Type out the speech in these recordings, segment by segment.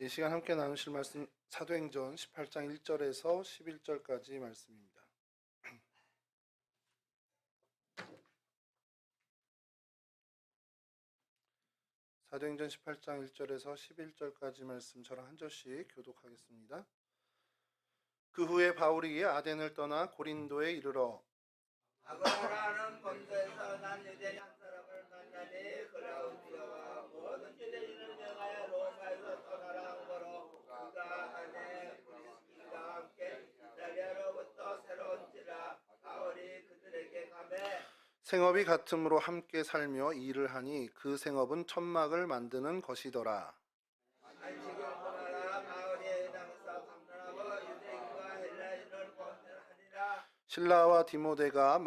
이 시간 함께 나누실 말씀 사도행전 18장 1절에서 11절까지 말씀입니다. 사도행전 18장 1절에서 11절까지 말씀 저랑 한 절씩 교독하겠습니다. 그 후에 바울이 아덴을 떠나 고린도에 이르러 아고라라는 본토에서 난 유대인 한 사람을 만나니 클라우디오와 모든 유대인을 명하여 로마에서 떠나라 하므로 그가 아내 브리스길과 함께 이탈리아로부터 새로운지라 바울이 그들에게 가매 생업이 같음으로 함께 살며 일을 하니 그 생업은 천막을 만드는 것이더라. 안식일 보나라 바울이 당에서 방문하고 유대인과 헬라인을 권면하니라. 실라와 디모데가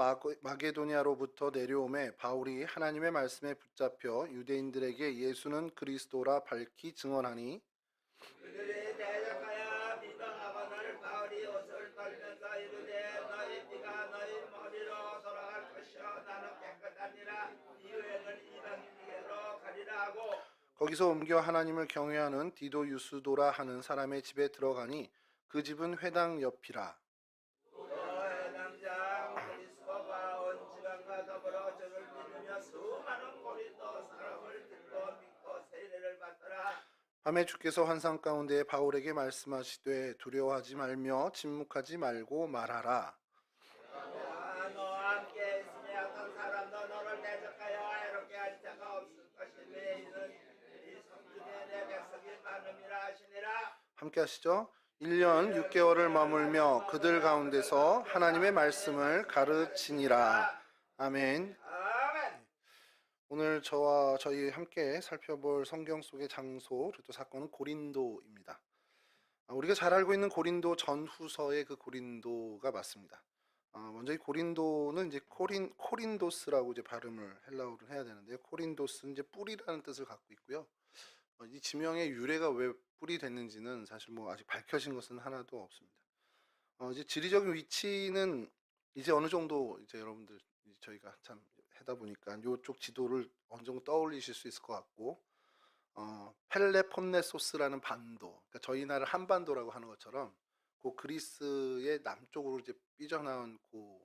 마게도니아로부터 내려오매 바울이 하나님의 말씀에 붙잡혀 유대인들에게 예수는 그리스도라 밝히 증언하니 그들이 대적하여 비방하거늘 바울이 옷을 떨면서 이르되 너희 띠가 너희 머리로 돌아갈 것이요 나는 깨끗하니라. 이후에는 이방인에게로 가리라 하고 거기서 옮겨 하나님을 경외하는 디도 유스도라 하는 사람의 집에 들어가니 그 집은 회당 옆이라. 또 해당장 그리스도가 온 지방과 더불어 저를 믿으며 수많은 고린도 사람을 들고 믿고 세례를 받더라. 밤에 주께서 환상 가운데 바울에게 말씀하시되 두려워하지 말며 침묵하지 말고 말하라. 너와 함께 있으니 어떤 사람도 너를 대적하여 해롭게 할 자가 없을 것이니 이는 이 성중에 내 백성이 많음이라 하시니라. 함께 하시죠. 1년 6개월을 머물며 그들 가운데서 하나님의 말씀을 가르치니라. 아멘. 아멘. 오늘 저와 저희 함께 살펴볼 성경 속의 장소 그리고 또 사건은 고린도입니다. 우리가 잘 알고 있는 고린도 전후서의 그 고린도가 맞습니다. 먼저 이 고린도는 이제 코린도스라고 이제 발음을 헬라어로 해야 되는데요. 코린도스는 이제 뿌리라는 뜻을 갖고 있고요. 이 지명의 유래가 왜 뿔이 됐는지는 사실 뭐 아직 밝혀진 것은 하나도 없습니다. 이제 지리적인 위치는 이제 어느 정도 이제 여러분들 저희가 참 하다 보니까 이쪽 지도를 어느 정도 떠올리실 수 있을 것 같고, 펠레폰네소스라는 반도, 그러니까 저희 나라 한반도라고 하는 것처럼 그 그리스의 남쪽으로 이제 삐져나온 그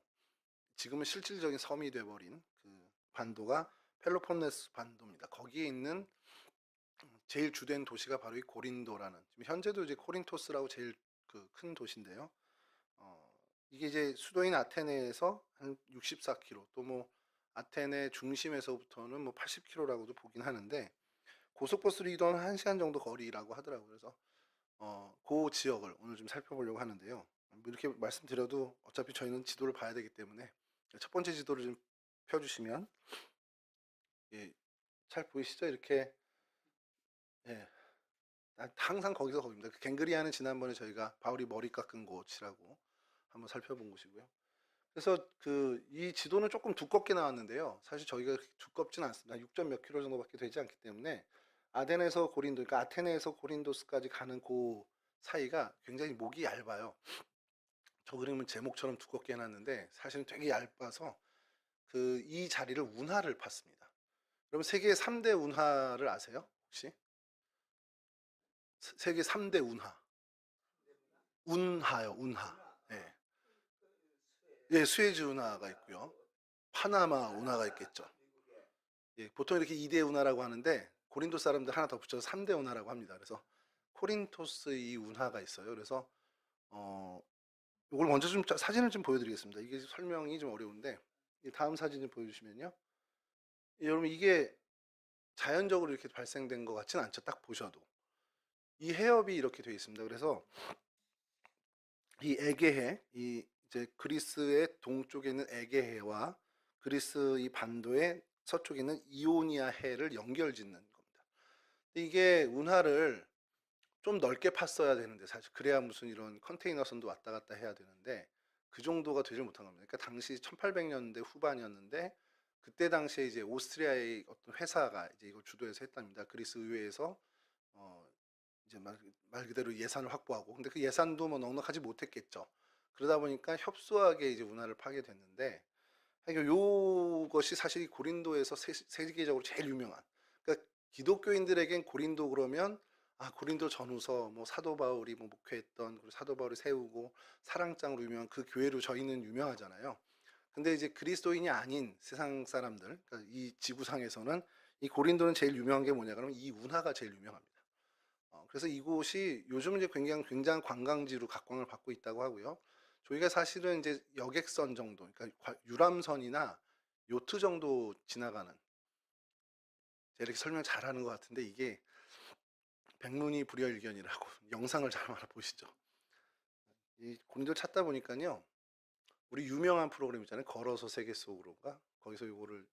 지금은 실질적인 섬이 돼버린 그 반도가 펠로폰네소 반도입니다. 거기에 있는 제일 주된 도시가 바로 이 고린도라는, 지금 현재도 이제 코린토스라고 제일 그 큰 도시인데요. 이게 이제 수도인 아테네에서 한 64km, 또 뭐 아테네 중심에서부터는 뭐 80km라고도 보긴 하는데 고속버스로 이동 1시간 정도 거리라고 하더라고요. 그래서 그 지역을 오늘 좀 살펴보려고 하는데요. 뭐 이렇게 말씀드려도 어차피 저희는 지도를 봐야 되기 때문에 첫 번째 지도를 좀 펴주시면, 예, 잘 보이시죠? 이렇게, 예, 항상 거기입니다. 그 갱그리아는 지난번에 저희가 바울이 머리 깎은 곳이라고 한번 살펴본 곳이고요. 그래서 이 지도는 조금 두껍게 나왔는데요. 사실 저희가 두껍진 않습니다. 6점 몇 킬로 정도밖에 되지 않기 때문에 아덴에서 고린도, 그러니까 아테네에서 고린도스까지 가는 그 사이가 굉장히 목이 얇아요. 저 그림은 제목처럼 두껍게 해놨는데 사실은 되게 얇아서 이 자리를 운하를 팠습니다. 여러분 세계 3대 운하를 아세요? 혹시? 세계 3대 운하. 운하요, 운하. 예. 예, 수에즈 운하가 있고요. 파나마 운하가 있겠죠. 예, 보통 이렇게 2대 운하라고 하는데 고린도 사람들 하나 더 붙여서 3대 운하라고 합니다. 그래서 코린토스 이 운하가 있어요. 그래서 이걸 먼저 좀 사진을 좀 보여드리겠습니다. 이게 설명이 좀 어려운데 다음 사진 좀 보여주시면요. 예, 여러분 이게 자연적으로 이렇게 발생된 것 같지는 않죠. 딱 보셔도 이 해협이 이렇게 되어 있습니다. 그래서 이 에게해, 이 이제 그리스의 동쪽에 있는 에게해와 그리스 이 반도의 서쪽에 있는 이오니아 해를 연결짓는 겁니다. 이게 운하를 좀 넓게 팠어야 되는데 사실 그래야 무슨 이런 컨테이너선도 왔다 갔다 해야 되는데 그 정도가 되지 못한 겁니다. 그러니까 당시 1800년대 후반이었는데 그때 당시에 이제 오스트리아의 어떤 회사가 이제 이걸 주도해서 했답니다. 그리스 의회에서 이제 말 그대로 예산을 확보하고, 근데 그 예산도 뭐 넉넉하지 못했겠죠. 그러다 보니까 협소하게 이제 운하를 파게 됐는데, 요것이 사실 고린도에서 세계적으로 제일 유명한, 그러니까 기독교인들에겐 고린도 그러면 고린도 전후서 뭐 사도 바울이 뭐 목회했던, 그리고 사도 바울이 세우고 사랑장으로 유명한 그 교회로 저희는 유명하잖아요. 근데 이제 그리스도인이 아닌 세상 사람들, 그러니까 이 지구상에서는 이 고린도는 제일 유명한 게 뭐냐 그러면 이 운하가 제일 유명합니다. 그래서 이곳이 요즘 이제 굉장한 관광지로 각광을 받고 있다고 하고요. 저희가 사실은 이제 여객선 정도, 그러니까 유람선이나 요트 정도 지나가는, 제가 이렇게 설명 잘하는 것 같은데 이게 백문이 불여일견이라고 영상을 잘 한번 보시죠. 이 고린도를 찾다 보니까요, 우리 유명한 프로그램 있잖아요. 걸어서 세계 속으로가, 거기서 이거를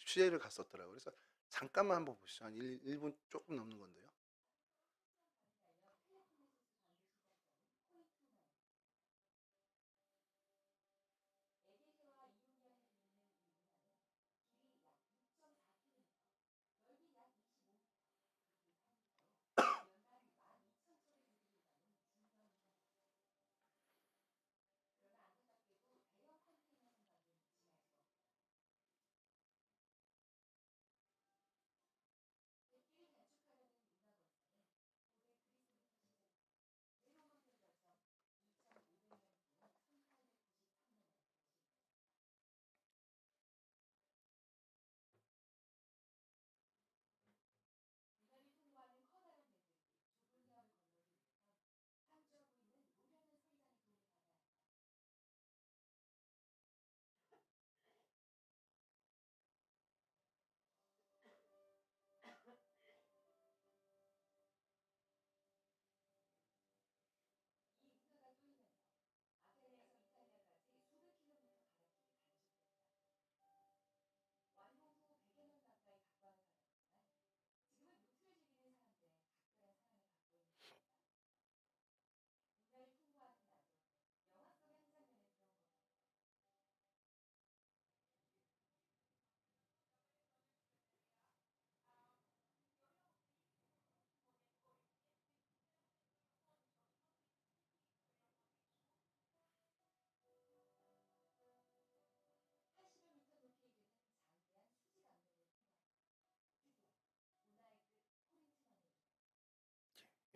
취재를 갔었더라고요. 그래서 잠깐만 한번 보시죠. 한 1분 조금 넘는 건데요.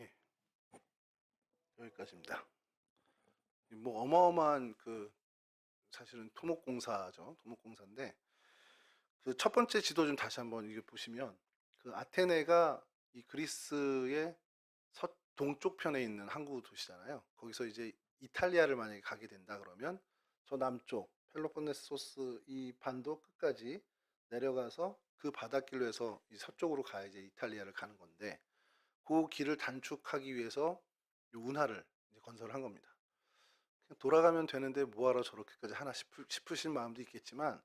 예, 여기까지입니다. 뭐 어마어마한 그 사실은 토목공사죠. 토목공사인데 그 첫 번째 지도 좀 다시 한번 이게 보시면 그 아테네가 이 그리스의 동쪽 편에 있는 항구 도시잖아요. 거기서 이제 이탈리아를 만약에 가게 된다 그러면 저 남쪽 펠로폰네소스 이 반도 끝까지 내려가서 그 바닷길로 해서 이 서쪽으로 가야 이제 이탈리아를 가는 건데, 그 길을 단축하기 위해서 이 운하를 이제 건설한 겁니다. 그냥 돌아가면 되는데 뭐하러 저렇게까지 하나 싶으신 마음도 있겠지만,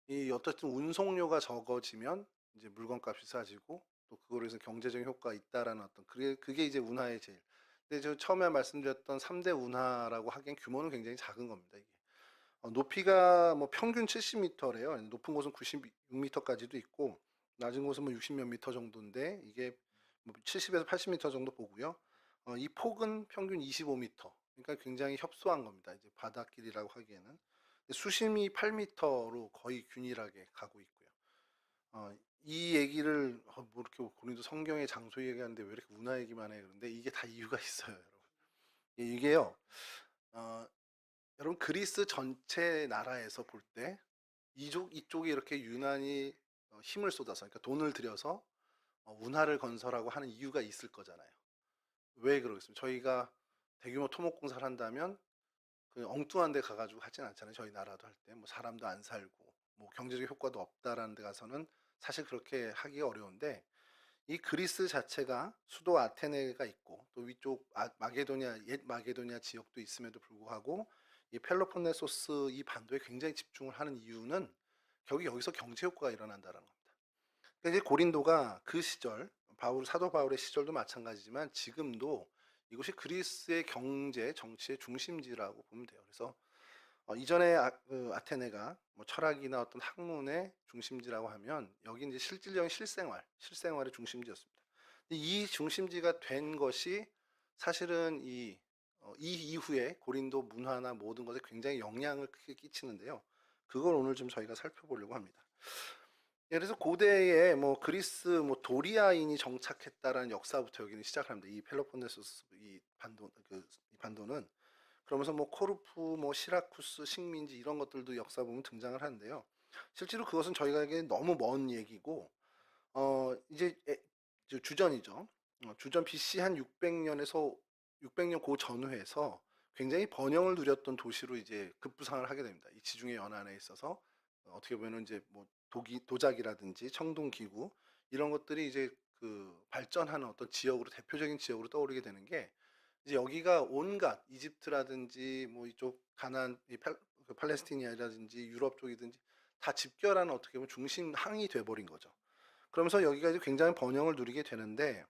이 어떻든 운송료가 적어지면 이제 물건값이 싸지고 또 그거로 해서 경제적인 효과가 있다라는 어떤, 그게 이제 운하의 제일. 근데 저 처음에 말씀드렸던 3대 운하라고 하기엔 규모는 굉장히 작은 겁니다. 이게 높이가 뭐 평균 70m래요. 높은 곳은 96m까지도 있고 낮은 곳은 뭐 60 몇 미터 정도인데 이게 뭐 70에서 80m 정도 보고요. 이 폭은 평균 25m. 그러니까 굉장히 협소한 겁니다. 이제 바닷길이라고 하기에는. 수심이 8m로 거의 균일하게 가고 있고요. 이 얘기를 뭐 이렇게 고린도 성경의 장소 얘기하는데 왜 이렇게 운하 얘기만 해? 그런데 이게 다 이유가 있어요, 여러분. 이게요. 어, 여러분 그리스 전체 나라에서 볼 때 이쪽이 이렇게 유난히 힘을 쏟아서, 그러니까 돈을 들여서 운하를 건설하고 하는 이유가 있을 거잖아요. 왜 그러겠습니까? 저희가 대규모 토목공사를 한다면 그 엉뚱한 데 가가지고 하진 않잖아요. 저희 나라도 할 때 뭐 사람도 안 살고 뭐 경제적 효과도 없다라는 데 가서는 사실 그렇게 하기가 어려운데, 이 그리스 자체가 수도 아테네가 있고 또 위쪽 마게도니아, 옛 마게도니아 지역도 있음에도 불구하고 이 펠로폰네소스 이 반도에 굉장히 집중을 하는 이유는 결국 여기서 경제 효과가 일어난다는 겁니다. 그러니까 이제 고린도가 그 시절 사도 바울의 시절도 마찬가지지만 지금도 이곳이 그리스의 경제 정치의 중심지라고 보면 돼요. 그래서 이전에 아테네가 뭐 철학이나 어떤 학문의 중심지라고 하면 여기 이제 실질적인 실생활의 중심지였습니다. 이 중심지가 된 것이 사실은 이 이후에 고린도 문화나 모든 것에 굉장히 영향을 크게 끼치는데요. 그걸 오늘 좀 저희가 살펴보려고 합니다. 예, 그래서 고대에 뭐 그리스 뭐 도리아인이 정착했다라는 역사부터 여기는 시작합니다. 이 펠로폰네소스 이 반도는 그러면서 뭐 코르푸, 뭐 시라쿠스, 식민지 이런 것들도 역사 보면 등장을 하는데요. 실제로 그것은 저희에게 너무 먼 얘기고 이제 주전이죠. 주전 BC 한 600년에서 600년 그 전후에서 굉장히 번영을 누렸던 도시로 이제 급부상을 하게 됩니다. 이 지중해 연안에 있어서 어떻게 보면 이제 뭐 도자기라든지 청동 기구 이런 것들이 이제 그 발전하는 어떤 지역으로 대표적인 지역으로 떠오르게 되는 게 이제 여기가 온갖 이집트라든지 뭐 이쪽 가나안 그 팔레스티니아라든지 유럽 쪽이든지 다 집결하는 어떻게 보면 중심 항이 돼버린 거죠. 그러면서 여기가 이제 굉장히 번영을 누리게 되는데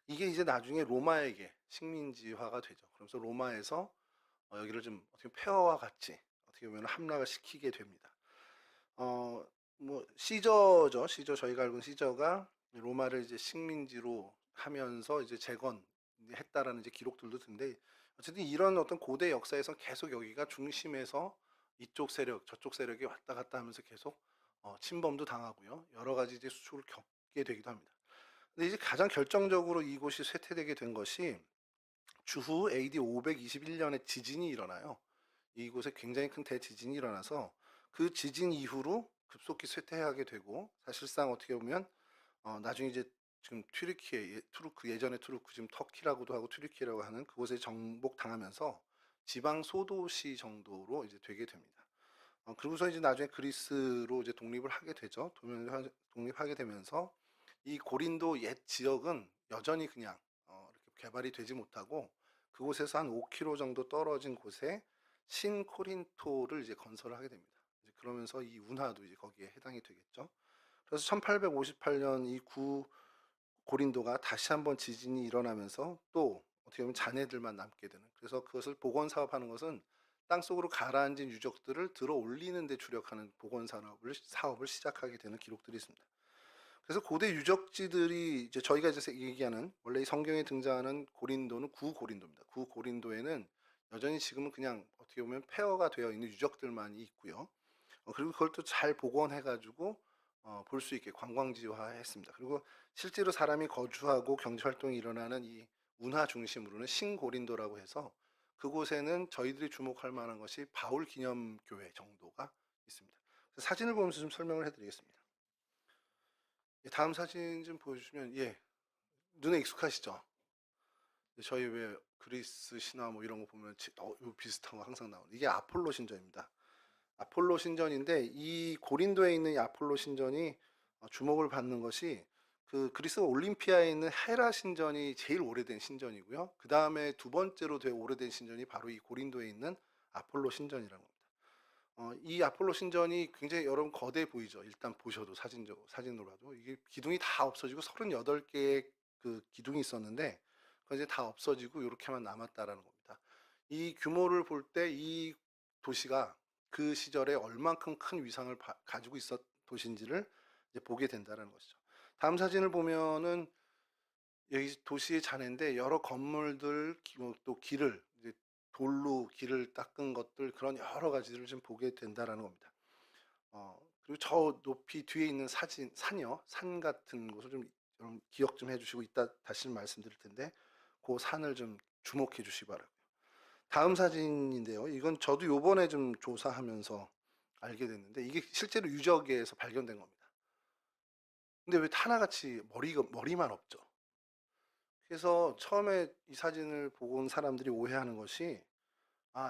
이게 이제 나중에 로마에게 식민지화가 되죠. 그러면서 로마에서 여기를 좀 어떻게 폐허와 같이 어떻게 보면 함락을 시키게 됩니다. 어, 뭐 시저죠. 시저 저희가 알고 있는 시저가 로마를 이제 식민지로 하면서 이제 재건했다라는 이제 기록들도 있는데 어쨌든 이런 어떤 고대 역사에서 계속 여기가 중심에서 이쪽 세력, 저쪽 세력이 왔다 갔다 하면서 계속 침범도 당하고요. 여러 가지 이제 수출을 겪게 되기도 합니다. 근데 이제 가장 결정적으로 이곳이 쇠퇴되게 된 것이 주후 AD 521년에 지진이 일어나요. 이곳에 굉장히 큰 대지진이 일어나서 그 지진 이후로 급속히 쇠퇴하게 되고 사실상 어떻게 보면 나중에 이제 지금 투르크 예전에 투르크 지금 터키라고도 하고 튀르키예라고 하는 그곳에 정복당하면서 지방 소도시 정도로 이제 되게 됩니다. 그리고서 이제 나중에 그리스로 이제 독립을 하게 되죠. 독립하게 되면서 이 고린도 옛 지역은 여전히 그냥 이렇게 개발이 되지 못하고 그곳에서 한 5km 정도 떨어진 곳에 신코린토를 이제 건설을 하게 됩니다. 이제 그러면서 이 운하도 이제 거기에 해당이 되겠죠. 그래서 1858년 이 구 고린도가 다시 한번 지진이 일어나면서 또 어떻게 보면 잔해들만 남게 되는. 그래서 그것을 복원 사업하는 것은 땅속으로 가라앉은 유적들을 들어 올리는 데 주력하는 복원 사업을 시작하게 되는 기록들이 있습니다. 그래서 고대 유적지들이 이제 저희가 이제 얘기하는 원래 이 성경에 등장하는 고린도는 구고린도입니다. 구고린도에는 여전히 지금은 그냥 어떻게 보면 폐허가 되어 있는 유적들만이 있고요. 그리고 그걸 또 잘 복원해가지고 볼 수 있게 관광지화했습니다. 그리고 실제로 사람이 거주하고 경제 활동이 일어나는 이 운하 중심으로는 신고린도라고 해서 그곳에는 저희들이 주목할 만한 것이 바울 기념교회 정도가 있습니다. 사진을 보면서 좀 설명을 해드리겠습니다. 다음 사진 좀 보여주시면 눈에 익숙하시죠? 저희 왜 그리스 신화 뭐 이런 거 보면 이거 비슷한 거 항상 나오는 이게 아폴로 신전입니다. 아폴로 신전인데 이 고린도에 있는 이 아폴로 신전이 주목을 받는 것이 그 그리스 올림피아에 있는 헤라 신전이 제일 오래된 신전이고요. 그 다음에 두 번째로 되게 오래된 신전이 바로 이 고린도에 있는 아폴로 신전이라는 겁니다. 이 아폴로 신전이 굉장히 여러분 거대 보이죠. 일단 보셔도 사진으로 봐도 이게 기둥이 다 없어지고 38개의 그 기둥이 있었는데 그건 이제 다 없어지고 이렇게만 남았다라는 겁니다. 이 규모를 볼 때 이 도시가 그 시절에 얼만큼 큰 위상을 가지고 있었 도시인지를 이제 보게 된다는 것이죠. 다음 사진을 보면은 여기 도시의 잔해인데 여러 건물들 또 길을 이제 돌로 길을 닦은 것들 그런 여러 가지들을 좀 보게 된다라는 겁니다. 그리고 저 높이 뒤에 있는 산이요. 산 같은 곳을 좀 여러분 기억 좀 해주시고 이따 다시 말씀드릴 텐데 그 산을 좀 주목해 주시기 바라고요. 다음 사진인데요. 이건 저도 요번에 좀 조사하면서 알게 됐는데 이게 실제로 유적에서 발견된 겁니다. 근데 왜 하나같이 머리만 없죠? 그래서 처음에 이 사진을 보고 온 사람들이 오해하는 것이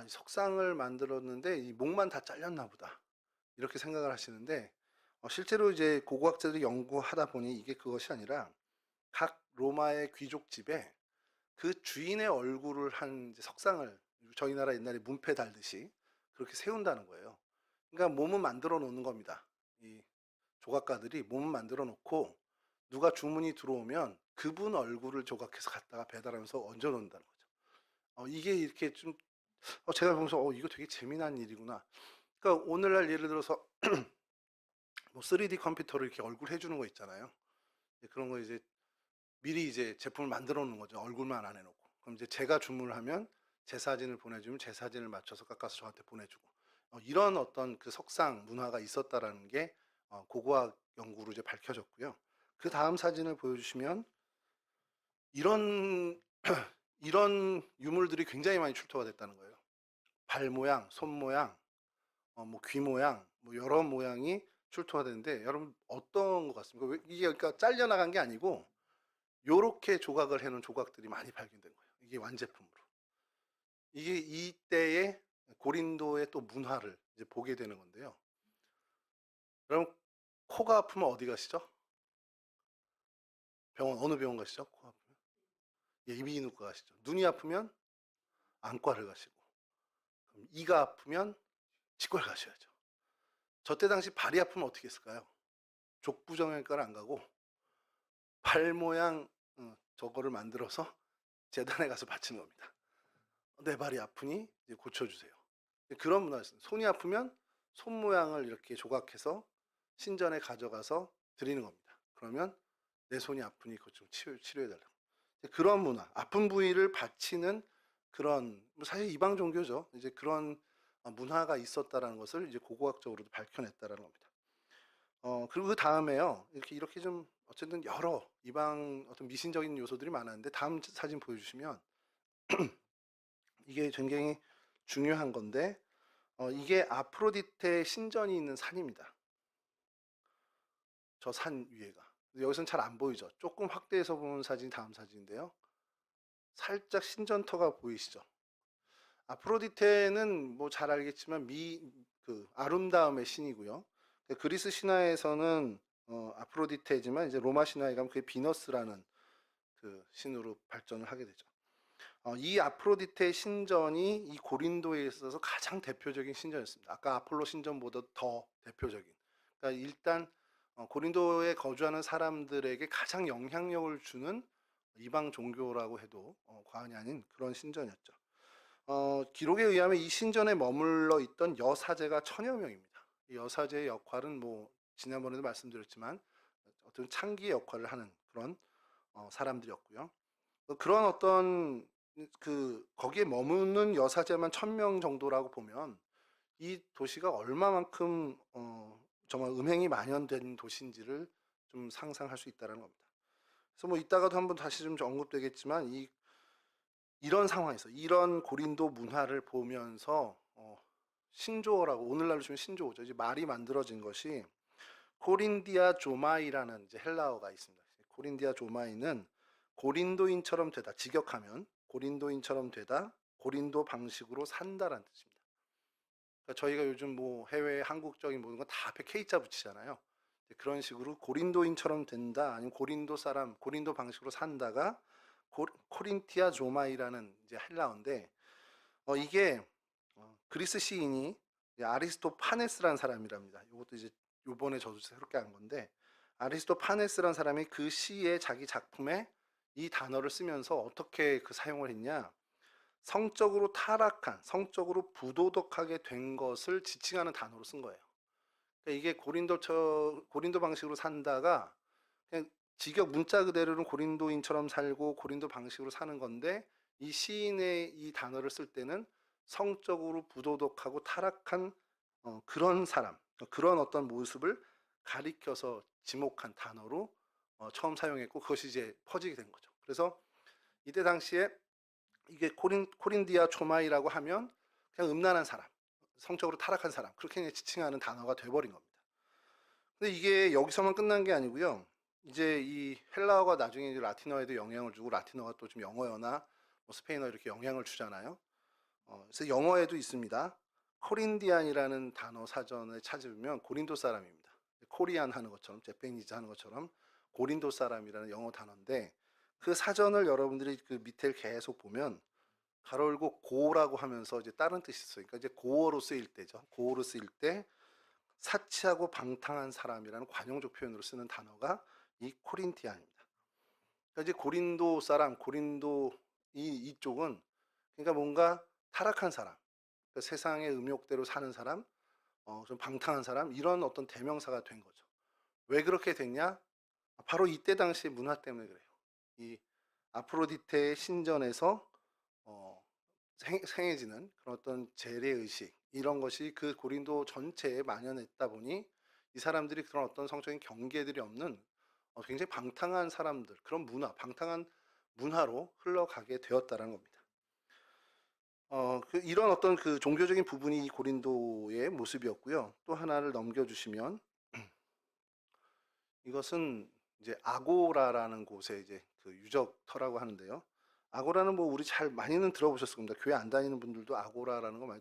이 석상을 만들었는데 이 목만 다 잘렸나 보다. 이렇게 생각을 하시는데 실제로 이제 고고학자들이 연구하다 보니 이게 그것이 아니라 각 로마의 귀족 집에 그 주인의 얼굴을 한 이제 석상을 저희 나라 옛날에 문패 달듯이 그렇게 세운다는 거예요. 그러니까 몸은 만들어 놓는 겁니다. 이 조각가들이 몸은 만들어 놓고 누가 주문이 들어오면 그분 얼굴을 조각해서 갖다가 배달하면서 얹어 놓는다는 거죠. 이게 이렇게 좀 제가 보면서 이거 되게 재미난 일이구나. 그러니까 오늘날 예를 들어서 뭐 3D 컴퓨터로 이렇게 얼굴 해주는 거 있잖아요. 그런 거 이제 미리 이제 제품을 만들어 놓은 거죠. 얼굴만 안 해놓고. 그럼 이제 제가 주문을 하면 제 사진을 보내주면 제 사진을 맞춰서 깎아서 저한테 보내주고 이런 어떤 그 석상 문화가 있었다라는 게 고고학 연구로 이제 밝혀졌고요. 그 다음 사진을 보여주시면 이런 이런 유물들이 굉장히 많이 출토가 됐다는 거예요. 발 모양, 손 모양, 뭐 귀 모양, 뭐 여러 모양이 출토가 되는데 여러분 어떤 것 같습니까? 이게 그러니까 잘려 나간 게 아니고 요렇게 조각을 해놓은 조각들이 많이 발견된 거예요. 이게 완제품으로. 이게 이때의 고린도의 또 문화를 이제 보게 되는 건데요. 여러분 코가 아프면 어디 가시죠? 병원 어느 병원 가시죠? 코 아프면 예, 이비인후과 가시죠. 눈이 아프면 안과를 가시고, 그럼 이가 아프면 치과를 가셔야죠. 저 때 당시 발이 아프면 어떻게 했을까요? 족부정형외과를 안 가고 발 모양 저거를 만들어서 재단에 가서 바치는 겁니다. 내 발이 아프니 이제 고쳐주세요. 그런 문화였습니다. 손이 아프면 손 모양을 이렇게 조각해서 신전에 가져가서 드리는 겁니다. 그러면 내 손이 아프니 그것 좀 치료해달라고. 그런 문화, 아픈 부위를 바치는 그런 사실 이방 종교죠. 이제 그런 문화가 있었다라는 것을 이제 고고학적으로도 밝혀냈다라는 겁니다. 그리고 그 다음에요. 이렇게 좀 어쨌든 여러 이방 어떤 미신적인 요소들이 많았는데 다음 사진 보여주시면 이게 굉장히 중요한 건데 이게 아프로디테 신전이 있는 산입니다. 저 산 위에가. 여기서는 잘 안 보이죠. 조금 확대해서 보는 사진이 다음 사진인데요. 살짝 신전터가 보이시죠? 아프로디테는 뭐 잘 알겠지만 그 아름다움의 신이고요. 그리스 신화에서는 아프로디테지만 이제 로마 신화에 가면 그게 비너스라는 그 신으로 발전을 하게 되죠. 이 아프로디테 신전이 이 고린도에 있어서 가장 대표적인 신전이었습니다. 아까 아폴로 신전보다 더 대표적인. 그러니까 일단 고린도에 거주하는 사람들에게 가장 영향력을 주는 이방 종교라고 해도 과언이 아닌 그런 신전이었죠. 기록에 의하면 이 신전에 머물러 있던 여사제가 1000여 명입니다. 이 여사제의 역할은 뭐 지난번에도 말씀드렸지만 어떤 창기의 역할을 하는 그런 사람들이었고요. 그런 어떤 그 거기에 머무는 여사제만 1000명 정도라고 보면 이 도시가 얼마만큼 정말 음행이 만연된 도시인지를 좀 상상할 수 있다는 겁니다. 그래서 뭐 이따가도 한번 다시 좀 언급되겠지만 이런 상황에서 이런 고린도 문화를 보면서 신조어라고 오늘날로 치면 신조어죠. 이제 말이 만들어진 것이 코린디아 조마이라는 이제 헬라어가 있습니다. 코린디아 조마이는 고린도인처럼 되다. 직역하면 고린도인처럼 되다. 고린도 방식으로 산다라는 뜻입니다. 그러니까 저희가 요즘 뭐 해외 한국적인 모든 건 다 앞에 K자 붙이잖아요. 그런 식으로 고린도인처럼 된다. 아니면 고린도 사람, 고린도 방식으로 산다가 코린티아 조마이라는 이제 헬라어인데 이게 그리스 시인이 아리스토파네스라는 사람이랍니다. 이것도 이제 요번에 저도 새롭게 한 건데 아리스토파네스라는 사람이 그 시의 자기 작품에 이 단어를 쓰면서 어떻게 그 사용을 했냐? 성적으로 타락한, 성적으로 부도덕하게 된 것을 지칭하는 단어로 쓴 거예요. 그러니까 이게 고린도 방식으로 산다가 그냥 직역 문자 그대로는 고린도인처럼 살고 고린도 방식으로 사는 건데 이 시인의 이 단어를 쓸 때는 성적으로 부도덕하고 타락한 그런 사람, 그런 어떤 모습을 가리켜서 지목한 단어로 처음 사용했고 그것이 이제 퍼지게 된 거죠. 그래서 이때 당시에 이게 코린디아 초마이라고 하면 그냥 음란한 사람, 성적으로 타락한 사람 그렇게 지칭하는 단어가 돼버린 겁니다. 근데 이게 여기서만 끝난 게 아니고요. 이제 이 헬라어가 나중에 이제 라틴어에도 영향을 주고 라틴어가 또 좀 영어나 뭐 스페인어 이렇게 영향을 주잖아요. 그래서 영어에도 있습니다. 코린디안이라는 단어 사전을 찾으면 고린도 사람입니다. 코리안 하는 것처럼 재패니즈 하는 것처럼 고린도 사람이라는 영어 단어인데 그 사전을 여러분들이 그 밑에 계속 보면 가로 열고 고라고 하면서 이제 다른 뜻이 있어요. 그러니까 이제 고어로 쓰일 때죠. 고어로 쓰일 때 사치하고 방탕한 사람이라는 관용적 표현으로 쓰는 단어가 이 코린티안입니다. 그러니까 이제 고린도 사람, 고린도 이쪽은 그러니까 뭔가 타락한 사람, 그러니까 세상의 음욕대로 사는 사람, 좀 방탕한 사람 이런 어떤 대명사가 된 거죠. 왜 그렇게 됐냐? 바로 이때 당시 문화 때문에 그래요. 이 아프로디테의 신전에서 생해지는 그런 어떤 재래의식 이런 것이 그 고린도 전체에 만연했다 보니 이 사람들이 그런 어떤 성적인 경계들이 없는 굉장히 방탕한 사람들, 그런 문화, 방탕한 문화로 흘러가게 되었다라는 겁니다. 이런 어떤 그 종교적인 부분이 이 고린도의 모습이었고요. 또 하나를 넘겨주시면 이것은 이제 아고라라는 곳에 이제 그 유적터라고 하는데요. 아고라는 뭐 우리 잘 많이는 들어보셨을 겁니다. 교회 안 다니는 분들도 아고라라는 거 많이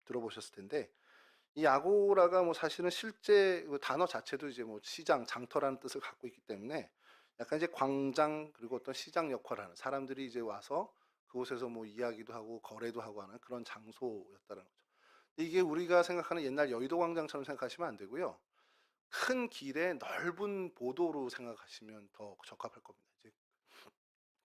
들어보셨을 텐데, 이 아고라가 뭐 사실은 실제 그 단어 자체도 이제 뭐 시장, 장터라는 뜻을 갖고 있기 때문에 약간 이제 광장 그리고 어떤 시장 역할을 하는, 사람들이 이제 와서 그곳에서 뭐 이야기도 하고 거래도 하고 하는 그런 장소였다는 거죠. 이게 우리가 생각하는 옛날 여의도 광장처럼 생각하시면 안 되고요. 큰 길에 넓은 보도로 생각하시면 더 적합할 겁니다. 이제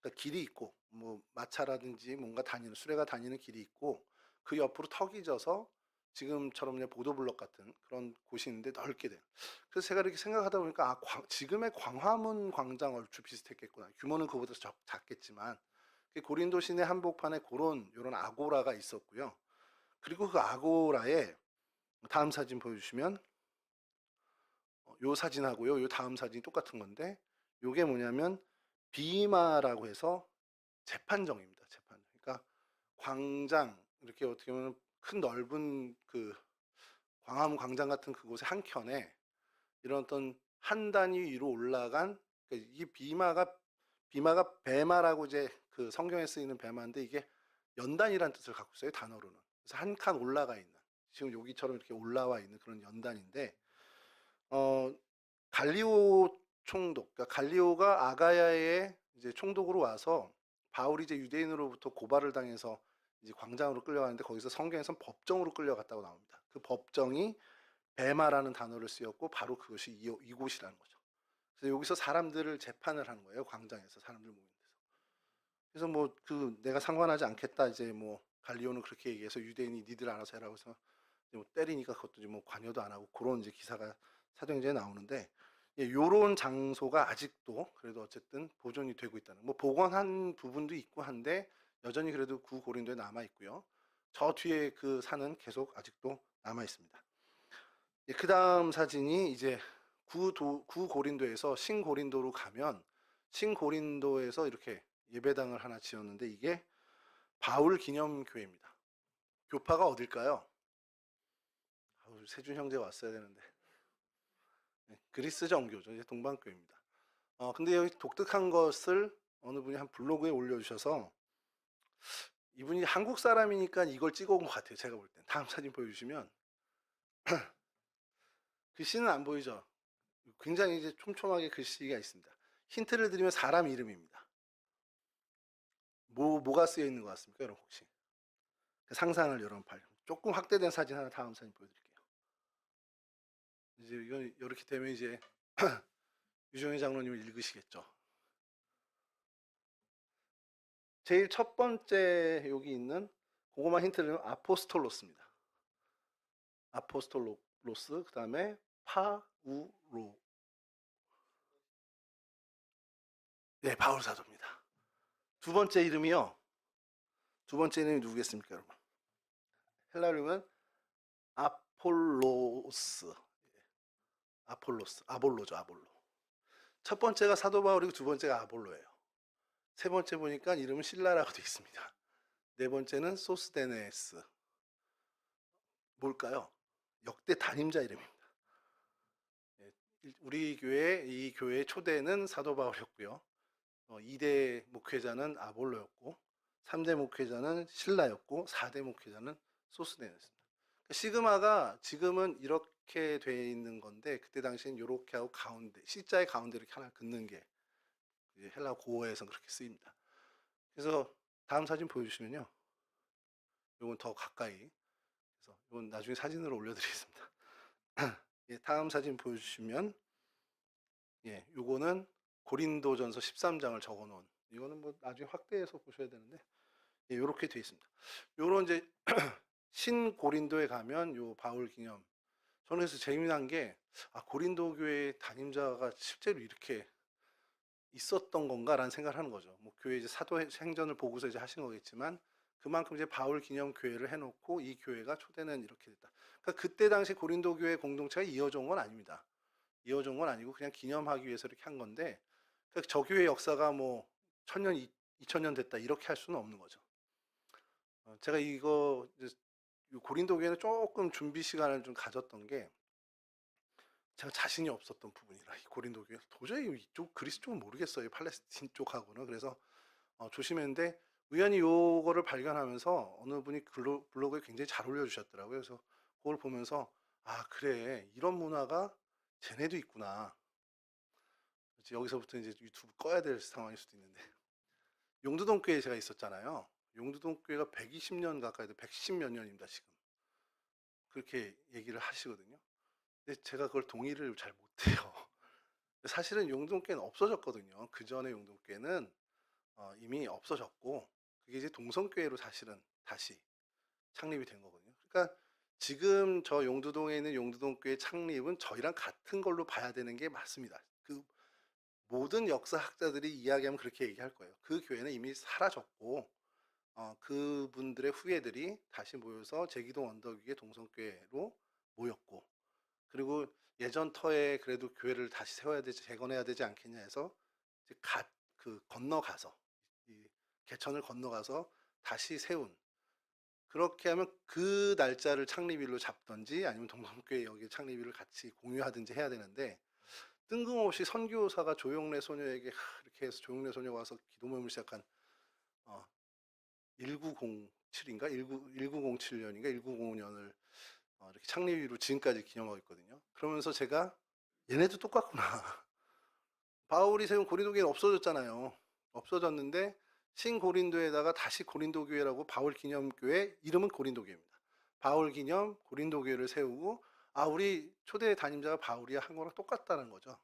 그러니까 길이 있고 뭐 마차라든지 뭔가 다니는 수레가 다니는 길이 있고 그 옆으로 턱이 져서 지금처럼 그냥 보도블럭 같은 그런 곳이 있는데 넓게 돼요. 그래서 제가 이렇게 생각하다 보니까 지금의 광화문 광장 얼추 비슷했겠구나. 규모는 그보다 작겠지만 고린도 시내 한복판에 그런 요런 아고라가 있었고요. 그리고 그 아고라에 다음 사진 보여주시면 요 사진하고요. 요 다음 사진이 똑같은 건데 요게 뭐냐면 비마라고 해서 재판정입니다. 재판정. 그러니까 광장 이렇게 어떻게 보면 큰 넓은 그 광화문 광장 같은 그곳의 한 켠에 이런 어떤 한 단위 위로 올라간 그러니까 이 비마가 배마라고 이제 그 성경에 쓰이는 배마인데 이게 연단이라는 뜻을 갖고 있어요. 단어로는. 그래서 한 칸 올라가 있는 지금 여기처럼 이렇게 올라와 있는 그런 연단인데 어, 갈리오 총독, 그러니까 갈리오가 아가야의 이제 총독으로 와서 바울이 이제 유대인으로부터 고발을 당해서 이제 광장으로 끌려가는데 거기서 성경에선 법정으로 끌려갔다고 나옵니다. 그 법정이 베마라는 단어를 쓰였고 바로 그것이 이곳이라는 거죠. 그래서 여기서 사람들을 재판을 하는 거예요. 광장에서 사람들 모이는 데서. 그래서 뭐 그 내가 상관하지 않겠다 이제 뭐 갈리오는 그렇게 얘기해서 유대인이 니들 알아서 해라고 해서 뭐 때리니까 그것도 이제 뭐 관여도 안 하고 그런 이제 기사가 사도행전에 나오는데 요런 장소가 아직도 그래도 어쨌든 보존이 되고 있다는 뭐 복원한 부분도 있고 한데 여전히 그래도 구 고린도에 남아 있고요. 저 뒤에 그 산은 계속 아직도 남아 있습니다. 그 다음 사진이 이제 구 고린도에서 신 고린도로 가면 신 고린도에서 이렇게 예배당을 하나 지었는데 이게 바울 기념교회입니다. 교파가 어딜까요? 세준 형제 왔어야 되는데 그리스 정교죠. 이제 동방교회입니다. 근데 여기 독특한 것을 어느 분이 한 블로그에 올려주셔서 이분이 한국 사람이니까 이걸 찍어온 것 같아요. 제가 볼 땐. 다음 사진 보여주시면 글씨는 안 보이죠? 굉장히 이제 촘촘하게 글씨가 있습니다. 힌트를 드리면 사람 이름입니다. 뭐가 쓰여 있는 것 같습니까, 여러분 혹시? 상상을 여러분 조금 확대된 사진 하나 다음 사진 보여드릴게요. 이제 이건 이렇게 되면 이제 유정희 장로님을 읽으시겠죠. 제일 첫 번째 여기 있는 그거만 힌트를 아포스톨로스입니다. 아포스톨로스 그 다음에 파우로 네 바울 사도입니다. 두 번째 이름이요. 두 번째 이름이 누구겠습니까 여러분? 헬라 이름은 아폴로스. 아볼로죠. 아볼로. 첫 번째가 사도 바울이고 두 번째가 아볼로예요. 세 번째 보니까 이름은 신라라고 되어 있습니다. 네 번째는 소스데네스. 뭘까요? 역대 담임자 이름입니다. 우리 교회 이 교회의 초대는 사도 바울이었고요. 2대 목회자는 아볼로였고 3대 목회자는 신라였고 4대 목회자는 소스데네스입니다. 시그마가 지금은 이렇게 돼 있는 건데 그때 당시엔 이렇게 하고 가운데 C자의 가운데 이렇게 하나 긋는 게 헬라 고어에서 그렇게 쓰입니다. 그래서 다음 사진 보여주시면요. 이건 더 가까이. 그래서 이건 나중에 사진으로 올려드리겠습니다. 예, 다음 사진 보여주시면 요거는 고린도전서 13장을 적어놓은 이거는 뭐 나중에 확대해서 보셔야 되는데 이렇게 돼 있습니다. 요런 이제 신 고린도에 가면 요 바울 기념. 저는 그래서 재미난 게 고린도 교회 담임자가 실제로 이렇게 있었던 건가라는 생각을 하는 거죠. 뭐 교회 이제 사도행전을 보고서 이제 하신 거겠지만 그만큼 이제 바울 기념 교회를 해놓고 이 교회가 초대는 이렇게 됐다. 그러니까 그때 당시 고린도 교회 공동체가 이어져 온 건 아닙니다. 이어져 온 건 아니고 그냥 기념하기 위해서 이렇게 한 건데, 그러니까 저 교회 역사가 뭐 1000년, 2000년 됐다 이렇게 할 수는 없는 거죠. 제가 이거 이제 고린도 교회는 조금 준비 시간을 좀 가졌던 게, 제가 자신이 없었던 부분이라, 이 고린도 교회 도저히 이쪽 그리스 쪽은 모르겠어요, 팔레스틴 쪽하고는. 그래서 조심했는데 우연히 요거를 발견하면서 어느 분이 블로그에 굉장히 잘 올려주셨더라고요. 그래서 그걸 보면서 아 그래, 이런 문화가 쟤네도 있구나. 이제 여기서부터 이제 유튜브 꺼야 될 상황일 수도 있는데, 용두동 교회에 제가 있었잖아요. 용두동 교회가 120년 가까이 돼, 110 몇 년입니다 지금. 그렇게 얘기를 하시거든요. 근데 제가 그걸 동의를 잘 못해요. 사실은 용두동교회는 없어졌거든요. 그 전에 용두동교회는 이미 없어졌고, 그게 이제 동성교회로 사실은 다시 창립이 된 거거든요. 그러니까 지금 저 용두동에 있는 용두동교회 창립은 저희랑 같은 걸로 봐야 되는 게 맞습니다. 그 모든 역사학자들이 이야기하면 그렇게 얘기할 거예요. 그 교회는 이미 사라졌고, 그분들의 후예들이 다시 모여서 제기동 언덕 위에 동성교회로 모였고, 그리고 예전 터에 그래도 교회를 다시 세워야 되지, 재건해야 되지 않겠냐 해서 이제 그 건너가서, 이 개천을 건너가서 다시 세운, 그렇게 하면 그 날짜를 창립일로 잡던지 아니면 동성교회 여기 창립일을 같이 공유하든지 해야 되는데, 뜬금없이 선교사가 조용래 소녀에게 이렇게 해서 조용래 소녀가 와서 기도 모임을 시작한 1907인가 1907년인가 1905년을 이렇게 창립일로 지금까지 기념하고 있거든요. 그러면서 제가 얘네도 똑같구나. 바울이 세운 고린도 교회는 없어졌잖아요. 없어졌는데 신고린도에다가 다시 고린도 교회라고, 바울 기념 교회 이름은 고린도 교회입니다. 바울 기념 고린도 교회를 세우고, 우리 초대 담임자가 바울이야 한 거랑 똑같다는 거죠.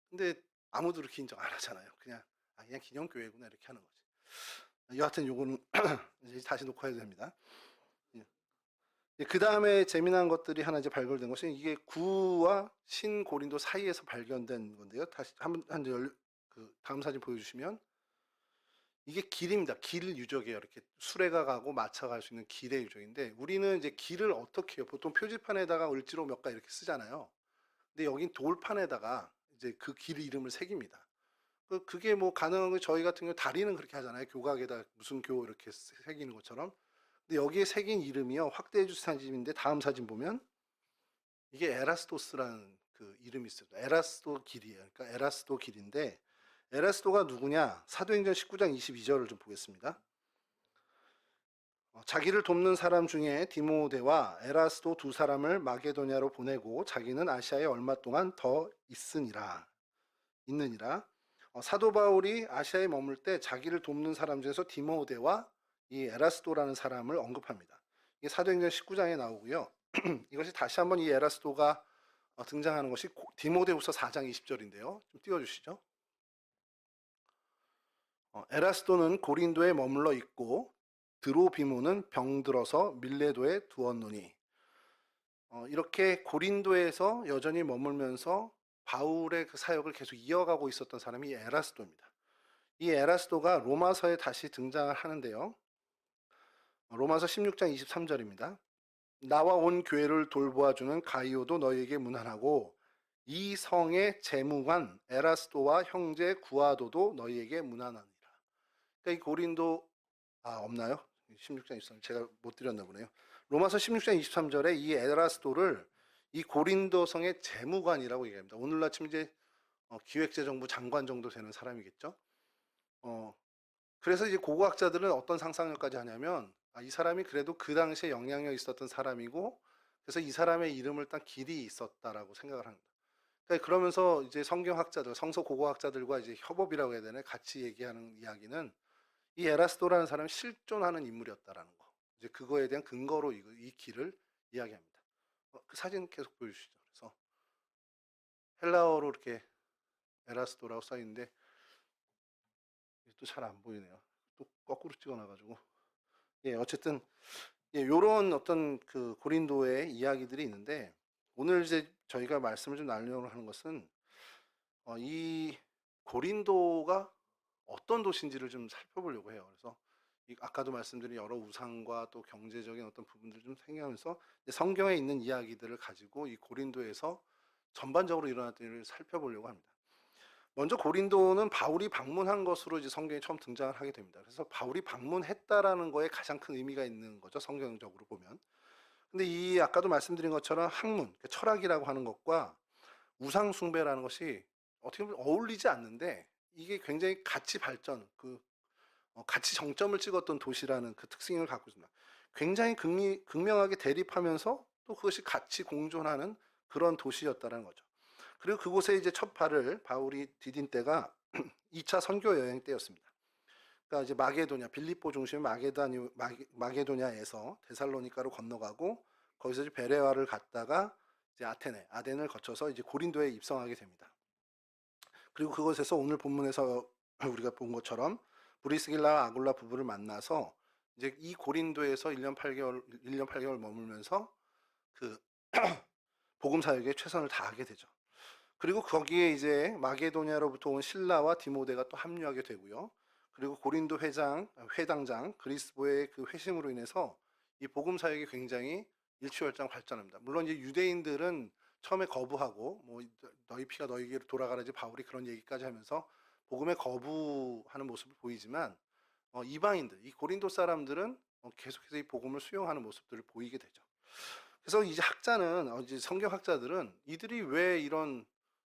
근데 아무도 그렇게 인정 안 하잖아요. 그냥 기념 교회구나 이렇게 하는 거지. 여하튼 요거는 이제 다시 녹화해도 됩니다. 그 다음에 재미난 것들이 하나 이제 발견된 것이, 이게 구와 신고린도 사이에서 발견된 건데요. 다시 그 다음 사진 보여주시면, 이게 길입니다. 길 유적이에요. 이렇게 수레가 가고 마차가 갈 수 있는 길의 유적인데, 우리는 이제 길을 어떻게 해요? 보통 표지판에다가 을지로 몇 가 이렇게 쓰잖아요. 근데 여긴 돌판에다가 이제 그 길 이름을 새깁니다. 그게 뭐 가능한 게, 저희 같은 경우 다리는 그렇게 하잖아요. 교각에다 무슨 교 이렇게 새기는 것처럼. 근데 여기에 새긴 이름이요, 확대해 주신 사진인데 다음 사진 보면 이게 에라스토스라는 그 이름이 있어요. 에라스도 길이에요. 그러니까 에라스도 길인데, 에라스도가 누구냐? 사도행전 19장 22절을 좀 보겠습니다. 자기를 돕는 사람 중에 디모데와 에라스도 두 사람을 마게도냐로 보내고 자기는 아시아에 얼마 동안 더 있느니라. 사도 바울이 아시아에 머물 때 자기를 돕는 사람 중에서 디모데와 이 에라스도라는 사람을 언급합니다. 이게 사도행전 19장에 나오고요. 이것이 다시 한번 이 에라스도가 등장하는 것이 디모데후서 4장 20절인데요. 좀 띄워주시죠. 에라스도는 고린도에 머물러 있고 드로비모는 병들어서 밀레도에 두었노니. 이렇게 고린도에서 여전히 머물면서 바울의 그 사역을 계속 이어가고 있었던 사람이 에라스도입니다. 이 에라스도가 로마서에 다시 등장을 하는데요. 로마서 16장 23절입니다. 나와 온 교회를 돌보아주는 가이오도 너희에게 문안하고 이 성의 재무관 에라스도와 형제 구아도도 너희에게 문안하니라. 그러니까 이 고린도 없나요? 16장 23절 제가 못 드렸나 보네요. 로마서 16장 23절에 이 에라스도를 이 고린도 성의 재무관이라고 얘기합니다. 오늘날 치면 이제 기획재정부 장관 정도 되는 사람이겠죠. 그래서 이제 고고학자들은 어떤 상상력까지 하냐면, 이 사람이 그래도 그 당시에 영향력 있었던 사람이고, 그래서 이 사람의 이름을 딴 길이 있었다라고 생각을 합니다. 그러니까 그러면서 이제 성경학자들, 성서 고고학자들과 이제 협업이라고 해야 되나, 같이 얘기하는 이야기는 이 에라스도라는 사람이 실존하는 인물이었다라는 거. 이제 그거에 대한 근거로 이 길을 이야기합니다. 그 사진 계속 보여주시죠. 그래서 헬라어로 이렇게 에라스도라고 써 있는데 또 잘 안 보이네요. 또 거꾸로 찍어놔가지고. 어쨌든 요런 어떤 그 고린도의 이야기들이 있는데, 오늘 이제 저희가 말씀을 좀 나누려고 하는 것은 이 고린도가 어떤 도시인지를 좀 살펴보려고 해요. 그래서 아까도 말씀드린 여러 우상과 또 경제적인 어떤 부분들 좀 생각하면서 성경에 있는 이야기들을 가지고 이 고린도에서 전반적으로 일어났던 일을 살펴보려고 합니다. 먼저 고린도는 바울이 방문한 것으로 이제 성경에 처음 등장을 하게 됩니다. 그래서 바울이 방문했다라는 거에 가장 큰 의미가 있는 거죠, 성경적으로 보면. 근데 이 아까도 말씀드린 것처럼 학문, 철학이라고 하는 것과 우상 숭배라는 것이 어떻게 보면 어울리지 않는데 이게 굉장히 같이 발전, 같이 정점을 찍었던 도시라는 그 특징을 갖고 있습니다. 굉장히 극명하게 대립하면서 또 그것이 같이 공존하는 그런 도시였다는 거죠. 그리고 그곳에 이제 첫 발을 바울이 디딘 때가 2차 선교 여행 때였습니다. 그러니까 이제 마게도냐, 빌립보 중심 마게도냐에서 데살로니카로 건너가고 거기서 이제 베레아를 갔다가 이제 아덴을 거쳐서 이제 고린도에 입성하게 됩니다. 그리고 그곳에서 오늘 본문에서 우리가 본 것처럼 브리스길라와 아굴라 부부를 만나서 이제 이 고린도에서 1년 8개월 머물면서 그 복음 사역에 최선을 다하게 되죠. 그리고 거기에 이제 마게도냐로부터 온 실라와 디모데가 또 합류하게 되고요. 그리고 고린도 회당장 그리스보의 그 회심으로 인해서 이 복음 사역이 굉장히 일취월장 발전합니다. 물론 이제 유대인들은 처음에 거부하고 뭐 너희 피가 너희에게로 돌아가라지 바울이 그런 얘기까지 하면서 복음에 거부하는 모습을 보이지만 이방인들, 이 고린도 사람들은 계속해서 이 복음을 수용하는 모습들을 보이게 되죠. 그래서 이제 이제 성경학자들은 이들이 왜 이런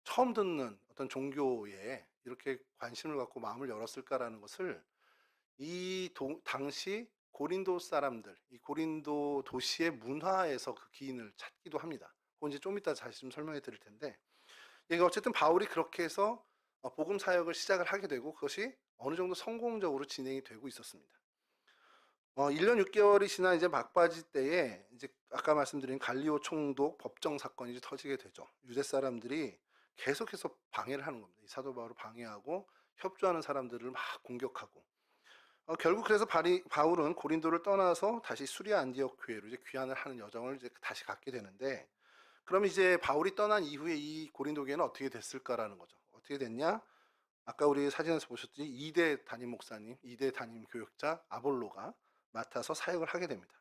처음 듣는 어떤 종교에 이렇게 관심을 갖고 마음을 열었을까라는 것을 당시 고린도 사람들, 이 고린도 도시의 문화에서 그 기인을 찾기도 합니다. 그건 이제 좀 이따 다시 좀 설명해 드릴 텐데, 이게 어쨌든 바울이 그렇게 해서 복음 사역을 시작을 하게 되고 그것이 어느 정도 성공적으로 진행이 되고 있었습니다. 1년 6개월이 지난 이제 막바지 때에 이제 아까 말씀드린 갈리오 총독 법정 사건이 이제 터지게 되죠. 유대 사람들이 계속해서 방해를 하는 겁니다. 이 사도 바울을 방해하고 협조하는 사람들을 막 공격하고 결국 그래서 바울은 고린도를 떠나서 다시 수리아 안디옥 교회로 이제 귀환을 하는 여정을 이제 다시 갖게 되는데, 그럼 이제 바울이 떠난 이후에 이 고린도 교회는 어떻게 됐을까라는 거죠. 어떻게 됐냐? 아까 우리 사진에서 보셨듯이 2대 담임 목사님, 2대 담임 교역자 아볼로가 맡아서 사역을 하게 됩니다.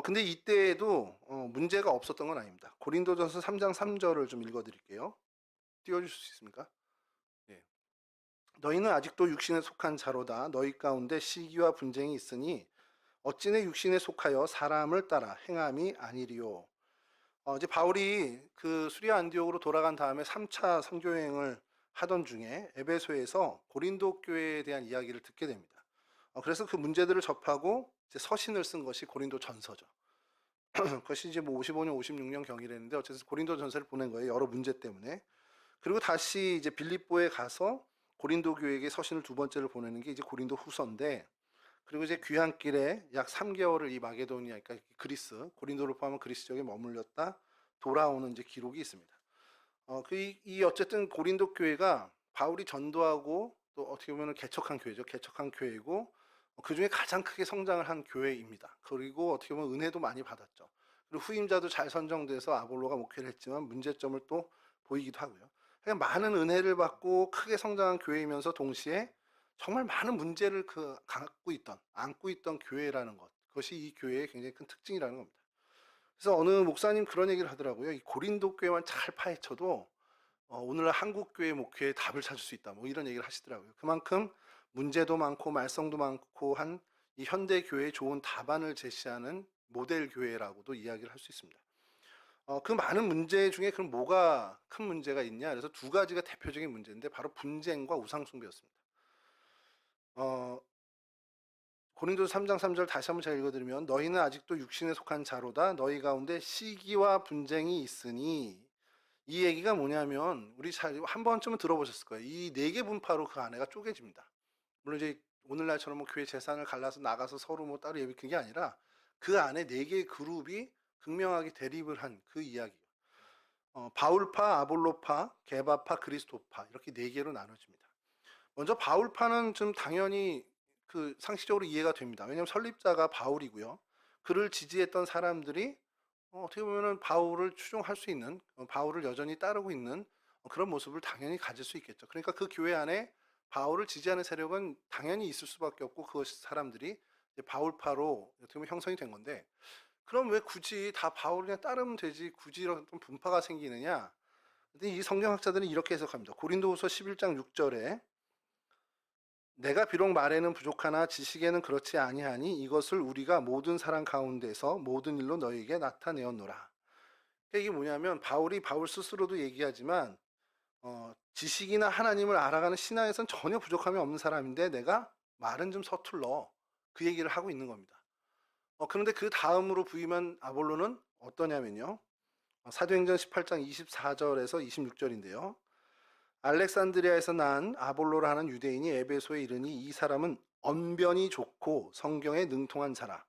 근데 이때에도 문제가 없었던 건 아닙니다. 고린도전서 3장 3절을 좀 읽어드릴게요. 띄워주실 수 있습니까? 예. 너희는 아직도 육신에 속한 자로다. 너희 가운데 시기와 분쟁이 있으니 어찌 내 육신에 속하여 사람을 따라 행함이 아니리요. 이제 바울이 그 수리아 안디옥으로 돌아간 다음에 3차 선교여행을 하던 중에 에베소에서 고린도 교회에 대한 이야기를 듣게 됩니다. 그래서 그 문제들을 접하고 이제 서신을 쓴 것이 고린도 전서죠. 그것이 이제 뭐 55년, 56년 경이랬는데 어쨌든 고린도 전서를 보낸 거예요. 여러 문제 때문에. 그리고 다시 이제 빌립보에 가서 고린도 교회에게 서신을 두 번째를 보내는 게 이제 고린도 후서인데, 그리고 이제 귀환길에 약 3개월을 이 마게도니아, 그러니까 그리스, 고린도를 포함한 그리스 지역에 머물렀다 돌아오는 이제 기록이 있습니다. 이 어쨌든 고린도 교회가 바울이 전도하고 또 어떻게 보면 개척한 교회죠. 개척한 교회고 그 중에 가장 크게 성장을 한 교회입니다. 그리고 어떻게 보면 은혜도 많이 받았죠. 그리고 후임자도 잘 선정돼서 아볼로가 목회를 했지만 문제점을 또 보이기도 하고요. 그냥 많은 은혜를 받고 크게 성장한 교회이면서 동시에 정말 많은 문제를 안고 있던 교회라는 것. 그것이 이 교회의 굉장히 큰 특징이라는 겁니다. 그래서 어느 목사님 그런 얘기를 하더라고요. 이 고린도 교회만 잘 파헤쳐도 오늘날 한국 교회 목회의 답을 찾을 수 있다. 뭐 이런 얘기를 하시더라고요. 그만큼 문제도 많고 말썽도 많고 한 이 현대 교회의 좋은 답안을 제시하는 모델 교회라고도 이야기를 할 수 있습니다. 그 많은 문제 중에 그럼 뭐가 큰 문제가 있냐? 그래서 두 가지가 대표적인 문제인데 바로 분쟁과 우상숭배였습니다. 고린도서 3장 3절 다시 한번 제가 읽어드리면 너희는 아직도 육신에 속한 자로다. 너희 가운데 시기와 분쟁이 있으니, 이 얘기가 뭐냐면 우리 한 번쯤은 들어보셨을 거예요. 이 네 개 분파로 그 아내가 쪼개집니다. 물론 이제 오늘날처럼 뭐 교회 재산을 갈라서 나가서 서로 뭐 따로 예비큰 게 아니라 그 안에 네 개의 그룹이 극명하게 대립을 한 그 이야기예요. 바울파, 아볼로파, 게바파, 그리스도파 이렇게 네 개로 나눠집니다. 먼저 바울파는 좀 당연히 그 상식적으로 이해가 됩니다. 왜냐하면 설립자가 바울이고요. 그를 지지했던 사람들이 어떻게 보면은 바울을 추종할 수 있는, 바울을 여전히 따르고 있는 그런 모습을 당연히 가질 수 있겠죠. 그러니까 그 교회 안에 바울을 지지하는 세력은 당연히 있을 수밖에 없고 그 사람들이 이제 바울파로 어떻게 보면 형성이 된 건데 그럼 왜 굳이 다 바울을 그냥 따르면 되지 굳이 이런 좀 분파가 생기느냐? 근데 이 성경학자들은 이렇게 해석합니다. 고린도후서 11장 6절에 내가 비록 말에는 부족하나 지식에는 그렇지 아니하니 이것을 우리가 모든 사람 가운데서 모든 일로 너희에게 나타내었노라. 그러니까 이게 뭐냐면 바울이 바울 스스로도 얘기하지만 지식이나 하나님을 알아가는 신앙에선 전혀 부족함이 없는 사람인데 내가 말은 좀 서툴러 그 얘기를 하고 있는 겁니다. 그런데 그 다음으로 부임한 아볼로는 어떠냐면요. 사도행전 18장 24절에서 26절인데요. 알렉산드리아에서 난 아볼로라 하는 유대인이 에베소에 이르니 이 사람은 언변이 좋고 성경에 능통한 자라.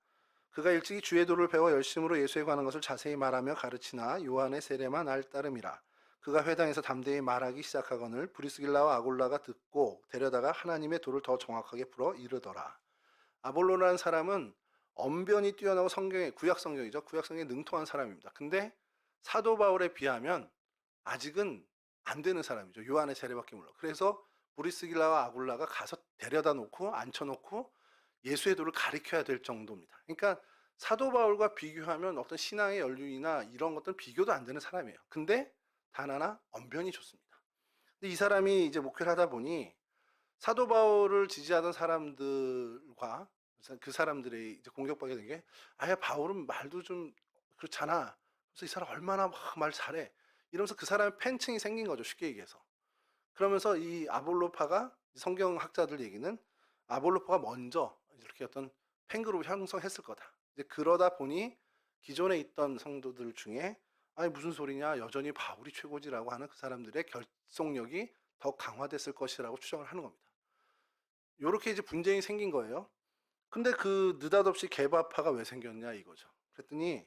그가 일찍이 주의 도를 배워 열심으로 예수에 관한 것을 자세히 말하며 가르치나 요한의 세례만 알 따름이라. 그가 회당에서 담대히 말하기 시작하거늘 브리스길라와 아골라가 듣고 데려다가 하나님의 도를 더 정확하게 풀어 이르더라. 아볼로라는 사람은 언변이 뛰어나고 성경에 구약 성경이죠. 구약 성경에 능통한 사람입니다. 근데 사도 바울에 비하면 아직은 안 되는 사람이죠. 요한의 세례밖에 몰라. 그래서 브리스길라와 아굴라가 가서 데려다 놓고 앉혀놓고 예수의 도를 가르쳐야 될 정도입니다. 그러니까 사도 바울과 비교하면 어떤 신앙의 연륜이나 이런 것들은 비교도 안 되는 사람이에요. 근데 단 하나 언변이 좋습니다. 근데 이 사람이 이제 목회를 하다 보니 사도 바울을 지지하던 사람들과 그 사람들이 이제 공격받게 된 게 아예 바울은 말도 좀 그렇잖아. 그래서 이 사람 얼마나 막 말 잘해. 이러면서 그 사람의 팬층이 생긴 거죠. 쉽게 얘기해서. 그러면서 이 아볼로파가 성경학자들 얘기는 아볼로파가 먼저 이렇게 어떤 팬그룹을 형성했을 거다. 이제 그러다 보니 기존에 있던 성도들 중에 아니 무슨 소리냐 여전히 바울이 최고지라고 하는 그 사람들의 결속력이 더 강화됐을 것이라고 추정을 하는 겁니다. 요렇게 이제 분쟁이 생긴 거예요. 근데 그 느닷없이 개바파가 왜 생겼냐 이거죠. 그랬더니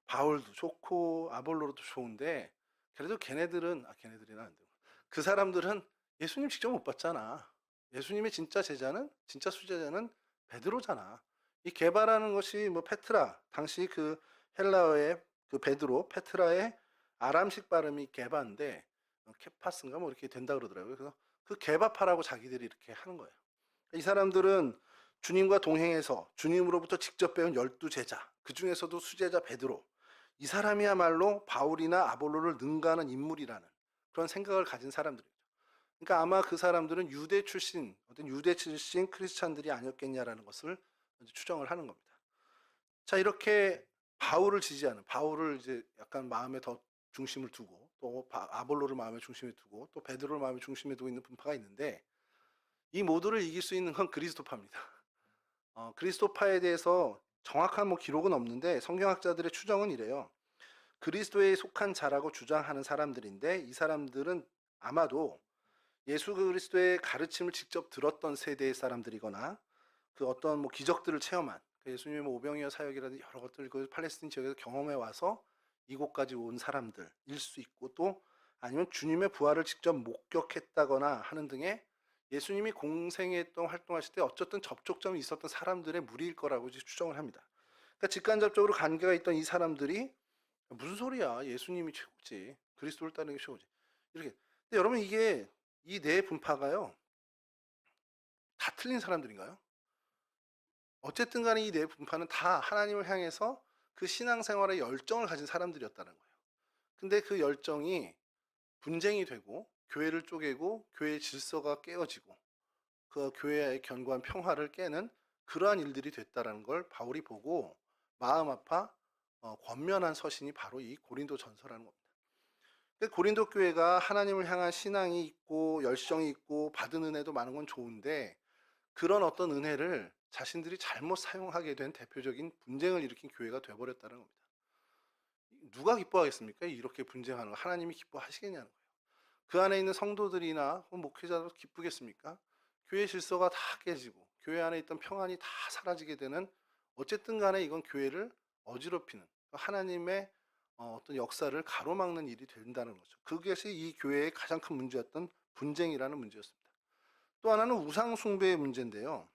바울도 좋고 아볼로도 좋은데 그래도 걔네들이나 안 되고 그 사람들은 예수님 직접 못 봤잖아. 예수님의 진짜 제자는 진짜 수제자는 베드로잖아. 이 게바라는 것이 뭐 페트라 당시 그 헬라어의 그 베드로 페트라의 아람식 발음이 게바인데 케파스인가 뭐 이렇게 된다 그러더라고요. 그래서 그 게바파라고 자기들이 이렇게 하는 거예요. 이 사람들은 주님과 동행해서 주님으로부터 직접 배운 12제자, 그 중에서도 수제자 베드로, 이 사람이야말로 바울이나 아볼로를 능가하는 인물이라는 그런 생각을 가진 사람들이죠. 그러니까 아마 그 사람들은 유대 출신 크리스찬들이 아니었겠냐라는 것을 추정을 하는 겁니다. 자, 이렇게 바울을 지지하는, 바울을 이제 약간 마음에 더 중심을 두고, 또 아볼로를 마음에 중심에 두고, 또 베드로를 마음에 중심에 두고 있는 분파가 있는데, 이 모두를 이길 수 있는 건 그리스도파입니다. 그리스도파에 대해서 정확한 뭐 기록은 없는데 성경학자들의 추정은 이래요. 그리스도에 속한 자라고 주장하는 사람들인데 이 사람들은 아마도 예수 그리스도의 가르침을 직접 들었던 세대의 사람들이거나 그 어떤 뭐 기적들을 체험한 예수님의 뭐 오병이어 사역이라든지 여러 것들을 그 팔레스틴 지역에서 경험해 와서 이곳까지 온 사람들일 수 있고 또 아니면 주님의 부활을 직접 목격했다거나 하는 등의 예수님이 공생했던 활동하실 때 어쨌든 접촉점이 있었던 사람들의 무리일 거라고 추정을 합니다. 그러니까 직간접적으로 관계가 있던 이 사람들이 무슨 소리야? 예수님이 최고지. 그리스도를 따르는 게 최고지. 이렇게. 근데 여러분 이게 이 네 분파가요. 다 틀린 사람들인가요? 어쨌든 간에 이 네 분파는 다 하나님을 향해서 그 신앙생활에 열정을 가진 사람들이었다는 거예요. 근데 그 열정이 분쟁이 되고 교회를 쪼개고 교회의 질서가 깨어지고 그 교회의 견고한 평화를 깨는 그러한 일들이 됐다라는 걸 바울이 보고 마음 아파 권면한 서신이 바로 이 고린도 전서라는 겁니다. 고린도 교회가 하나님을 향한 신앙이 있고 열정이 있고 받은 은혜도 많은 건 좋은데 그런 어떤 은혜를 자신들이 잘못 사용하게 된 대표적인 분쟁을 일으킨 교회가 되어버렸다는 겁니다. 누가 기뻐하겠습니까? 이렇게 분쟁하는 거 하나님이 기뻐하시겠냐는 거예요. 그 안에 있는 성도들이나 목회자도 기쁘겠습니까? 교회 질서가 다 깨지고 교회 안에 있던 평안이 다 사라지게 되는 어쨌든 간에 이건 교회를 어지럽히는 하나님의 어떤 역사를 가로막는 일이 된다는 거죠. 그것이 이 교회의 가장 큰 문제였던 분쟁이라는 문제였습니다. 또 하나는 우상숭배의 문제인데요.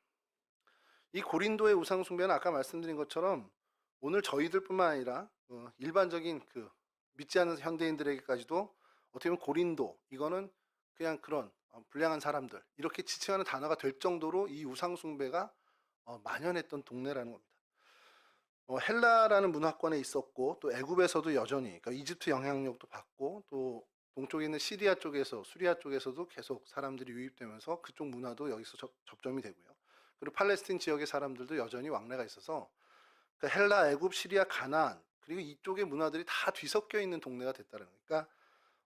이 고린도의 우상숭배는 아까 말씀드린 것처럼 오늘 저희들뿐만 아니라 일반적인 그 믿지 않는 현대인들에게까지도 어떻게 보면 고린도 이거는 그냥 그런 불량한 사람들 이렇게 지칭하는 단어가 될 정도로 이 우상 숭배가 만연했던 동네라는 겁니다. 헬라라는 문화권에 있었고 또 애굽에서도 여전히 그러니까 이집트 영향력도 받고 또 동쪽에 있는 시리아 쪽에서 수리아 쪽에서도 계속 사람들이 유입되면서 그쪽 문화도 여기서 접점이 되고요. 그리고 팔레스틴 지역의 사람들도 여전히 왕래가 있어서 그러니까 헬라, 애굽, 시리아, 가나안 그리고 이쪽의 문화들이 다 뒤섞여 있는 동네가 됐다는 거예요. 그러니까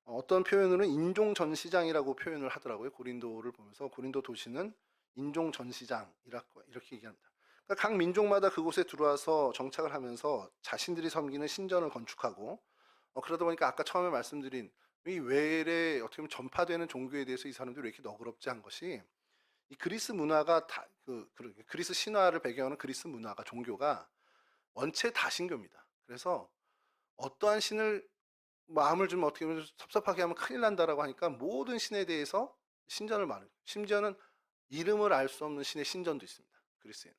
어떤 표현으로는 인종 전시장이라고 표현을 하더라고요. 고린도를 보면서 고린도 도시는 인종 전시장이라고 이렇게 얘기합니다. 그러니까 각 민족마다 그곳에 들어와서 정착을 하면서 자신들이 섬기는 신전을 건축하고 그러다 보니까 아까 처음에 말씀드린 이 외래 어떻게 보면 전파되는 종교에 대해서 이 사람들이 왜 이렇게 너그럽지 한 것이 이 그리스 문화가 그리스 신화를 배경으로 그리스 문화가 종교가 원체 다신교입니다. 그래서 어떠한 신을 마음을 좀 어떻게 보면 섭섭하게 하면 큰일 난다라고 하니까 모든 신에 대해서 신전을 말해요. 심지어는 이름을 알 수 없는 신의 신전도 있습니다. 그리스에는.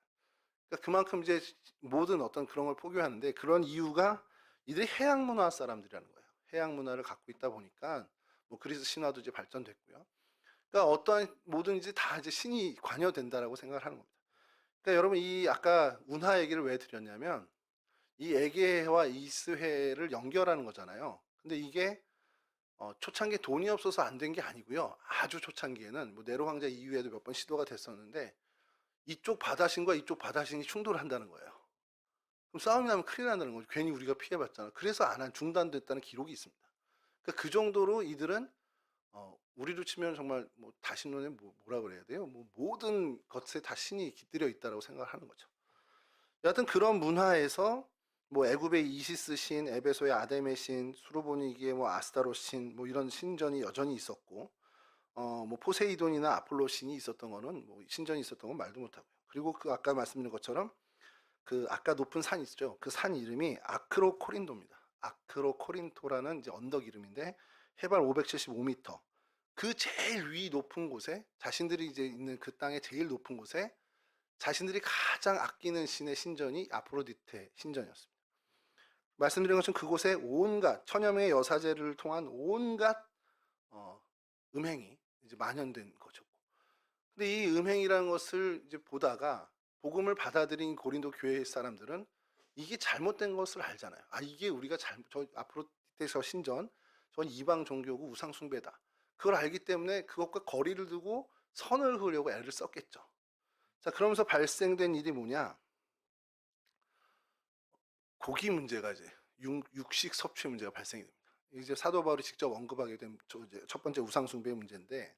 그러니까 그만큼 이제 모든 어떤 그런 걸 포교하는데 그런 이유가 이들이 해양 문화 사람들이라는 거예요. 해양 문화를 갖고 있다 보니까 뭐 그리스 신화도 이제 발전됐고요. 그러니까 어떠한 뭐든지 다 이제 신이 관여된다라고 생각을 하는 겁니다. 그러니까 여러분 이 아까 운하 얘기를 왜 드렸냐면 이 에게해와 이스해를 연결하는 거잖아요. 근데 이게 초창기에 돈이 없어서 안 된 게 아니고요. 아주 초창기에는 뭐 네로 황제 이후에도 몇 번 시도가 됐었는데 이쪽 바다신과 이쪽 바다신이 충돌한다는 거예요. 그럼 싸움이 나면 큰일 난다는 거죠. 괜히 우리가 피해봤잖아. 그래서 안 한 중단됐다는 기록이 있습니다. 그러니까 그 정도로 이들은 우리로 치면 정말 뭐 다신론에 뭐라 그래야 돼요? 뭐 모든 것에 다 신이 깃들여 있다라고 생각을 하는 거죠. 여하튼 그런 문화에서 뭐 애굽의 이시스 신, 에베소의 아데메 신, 수로보니기의 뭐 아스타로 신, 뭐 이런 신전이 여전히 있었고, 뭐 포세이돈이나 아폴로 신이 있었던 거는 뭐 신전이 있었던 건 말도 못하고요. 그리고 그 아까 말씀드린 것처럼 그 아까 높은 산 있죠. 그 산 이름이 아크로코린도입니다. 아크로코린토라는 이제 언덕 이름인데 해발 575m. 그 제일 위 높은 곳에 자신들이 이제 있는 그 땅의 제일 높은 곳에 자신들이 가장 아끼는 신의 신전이 아프로디테 신전이었습니다. 말씀드린 것처럼 그곳에 온갖 천여 명의 여사제를 통한 온갖 음행이 이제 만연된 거죠. 근데 이 음행이라는 것을 이제 보다가 복음을 받아들인 고린도 교회 사람들은 이게 잘못된 것을 알잖아요. 아 이게 우리가 저 아프로디테서 신전, 전 이방 종교고 우상 숭배다. 그걸 알기 때문에 그것과 거리를 두고 선을 그으려고 애를 썼겠죠. 자 그러면서 발생된 일이 뭐냐? 고기 문제가 이제 육식 섭취 문제가 발생이 됩니다. 이제 사도 바울이 직접 언급하게 된 첫 번째 우상 숭배의 문제인데